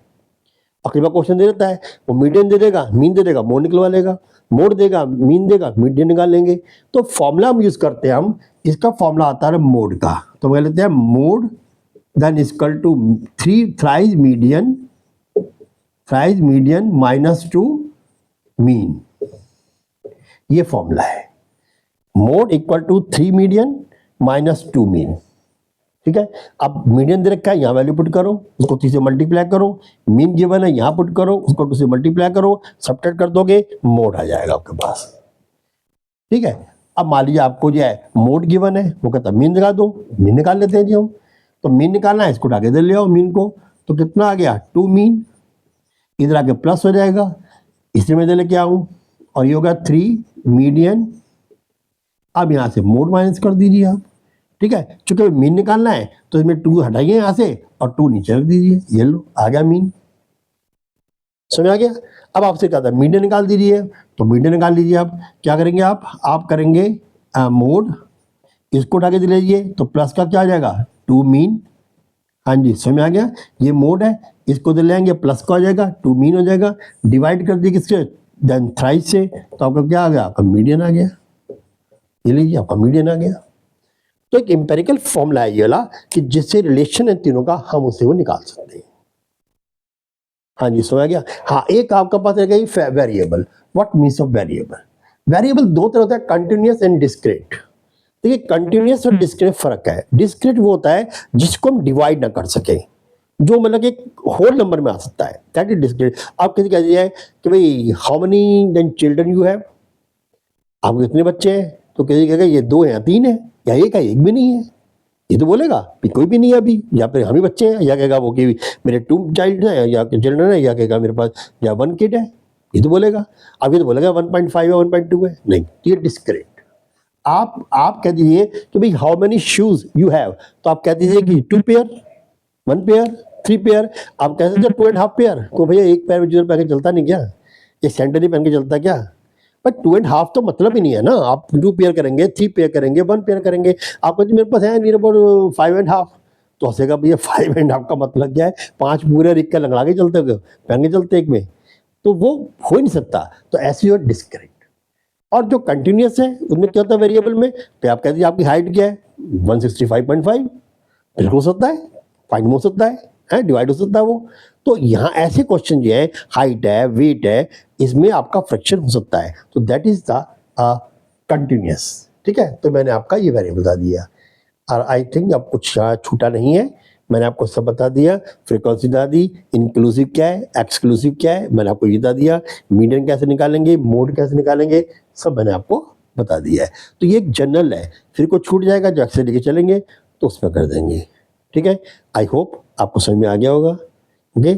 अगला क्वेश्चन दे देता है, वो मीडियन दे देगा, मीन दे देगा, मोड निकलवा लेगा, मोड देगा, मीन देगा, मीडियन निकाल लेंगे। तो फॉर्मूला हम यूज करते हैं, हम इसका फॉर्मूला आता है मोड का। तो हम कह लेते हैं mode then equal to 3 thrice median minus 2 mean, ये फॉर्मूला है। Mode equal to 3 median minus 2 mean, ठीक है। अब मीडियन दे रखा है, यहाँ वैल्यू पुट करो, उसको 3 से मल्टीप्लाई करो, मीन गिवन है यहाँ पुट करो, उसको 2 से मल्टीप्लाई करो, सब्ट्रैक्ट कर दोगे, मोड आ जाएगा आपके पास, ठीक है। अब मान लीजिए आपको जो है मोड गिवन है, वो कहता है मीन निकाल दो, मीन निकाल लेते हैं जी हम। तो मीन निकालना है, इसको आगे दे ले आओ मीन को, तो कितना आ गया 2 मीन, इधर आके प्लस हो जाएगा, इसी में दे लेके आऊँ, और ये होगा 3 मीडियन। अब यहाँ से मोड माइनस कर दीजिए आप, ठीक है। चूंकि मीन निकालना है तो इसमें 2 हटाइए यहाँ से और 2 नीचे रख दीजिए, ये लो आ गया मीन, समझ आ गया। अब आपसे कहता है मीडियन निकाल दीजिए, तो मीडियन निकाल लीजिए। आप क्या करेंगे, आप करेंगे मोड, इसको उठा के दे लीजिए, तो प्लस का क्या आ जाएगा 2 मीन, हाँ जी समझ आ गया। ये मोड है, इसको दे लेंगे, प्लस का हो जाएगा 2 मीन हो जाएगा, डिवाइड कर दिए किससे, देन थ्राइस से, तो आपका क्या आ गया, आपका मीडियन आ गया, ये लीजिए आपका मीडियन आ गया। तो एक एम्पेरिकल फॉर्मूला है ये वाला कि जिससे रिलेशन है तीनों का, हम उसे वो निकाल सकते हैं। हाँ जी समझ गया। हाँ, एक आपका पास रहेगा variable. What means of variable? Variable 2 तरह होता है, कंटिन्यूअस एंड डिस्क्रीट। देखिए कंटिन्यूअस और डिस्क्रीट फर्क है। डिस्क्रीट वो होता है जिसको हम डिवाइड ना कर सके, जो मतलब एक होल नंबर में आ सकता है, दैट इज डिस्क्रीट। आप किसी कह दिया है कि भाई how many then children you have, आपके कितने बच्चे हैं, तो किसी कहेगा ये 2 हैं या 3 है या एक है, एक भी नहीं है, ये तो बोलेगा कोई भी नहीं है अभी, या फिर हम ही बच्चे हैं, या कहेगा वो कि मेरे 2 चाइल्ड है या चिल्ड्रन है, या कहेगा मेरे पास या 1 किड है, ये तो बोलेगा। अब ये तो बोलेगा 1.5 है 1.2 है, नहीं, ये डिस्क्रीट। आप कह दीजिए कि भाई how many shoes you have, तो आप कह दीजिए कि 2 पेयर, 1 पेयर, 3 पेयर, आप कह सकते हो 2.5 पेयर। तो भैया एक पैर में जूते पहन के चलता नहीं क्या? ये सैंडल ही पहन के चलता क्या? बट 2.5 तो मतलब ही नहीं है ना। आप 2 पेयर करेंगे, 3 पेयर करेंगे, 1 पेयर करेंगे। आप कहते मेरे पास है नियर अबाउट 5.5, तो हंसेगा भैया 5.5 का मतलब क्या है? 5 पूरे रिक्का लंगड़ा के चलते हो, पहन के चलते एक में, तो वो हो ही नहीं सकता। तो ऐसे यू आर डिस्करेक्ट। और जो कंटिन्यूअस है उसमें क्या होता है वेरिएबल में, तो आप कहते हैं आपकी हाइट क्या है? 165.5, बिल्कुल हो सकता है, फाइंड हो सकता है, डिवाइड हो सकता है वो। तो यहाँ ऐसे क्वेश्चन जो है, हाइट है, वेट है, इसमें आपका फ्रैक्शन हो सकता है, तो दैट इज द कंटिन्यूअस। ठीक है, तो मैंने आपका ये वेरिएबल बता दिया, और आई थिंक अब कुछ छूटा नहीं है। मैंने आपको सब बता दिया, फ्रीक्वेंसी बता दी, इंक्लूसिव क्या है, एक्सक्लूसिव क्या है, मैंने आपको ये बता दिया, मीडियन कैसे निकालेंगे, मोड कैसे निकालेंगे, सब मैंने आपको बता दिया है। तो ये एक जनरल है, फिर कुछ छूट जाएगा जो अक्सर लेके चलेंगे तो उसमें कर देंगे। ठीक है, आई होप आपको समझ में आ गया होगा। ओके,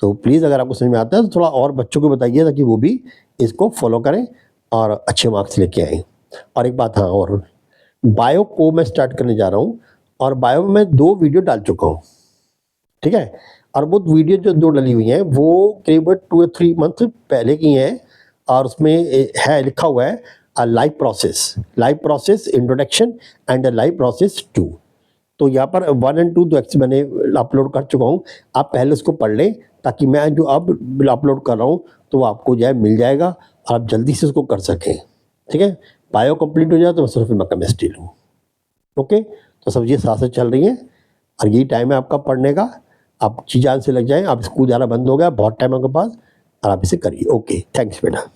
तो प्लीज़ अगर आपको समझ में आता है तो थोड़ा और बच्चों को बताइए ताकि वो भी इसको फॉलो करें और अच्छे मार्क्स लेके आएँ। और एक बात हाँ, और बायो को मैं स्टार्ट करने जा रहा हूँ, और बायो में मैं 2 वीडियो डाल चुका हूँ। ठीक है, और वो वीडियो जो 2 डली हुई हैं वो करीबन 2 या 3 मंथ पहले की हैं, और उसमें है लिखा हुआ है life process introduction and life process 2। तो यहाँ पर 1 एंड 2 तो मैंने अपलोड कर चुका हूँ, आप पहले उसको पढ़ लें ताकि मैं जो अब अपलोड कर रहा हूँ तो वो आपको जो है मिल जाएगा और आप जल्दी से उसको कर सकें। ठीक है, बायो कंप्लीट हो जाए तो सिर्फ मैं केमिस्ट्री लूँ। ओके, तो सब ये साथ साथ चल रही हैं, और यही टाइम है आपका पढ़ने का। आप जी जान से लग जाएं, आप स्कूल जाना बंद हो गया, बहुत टाइम आपके पास, और आप इसे करिए। ओके, थैंक्स बेटा।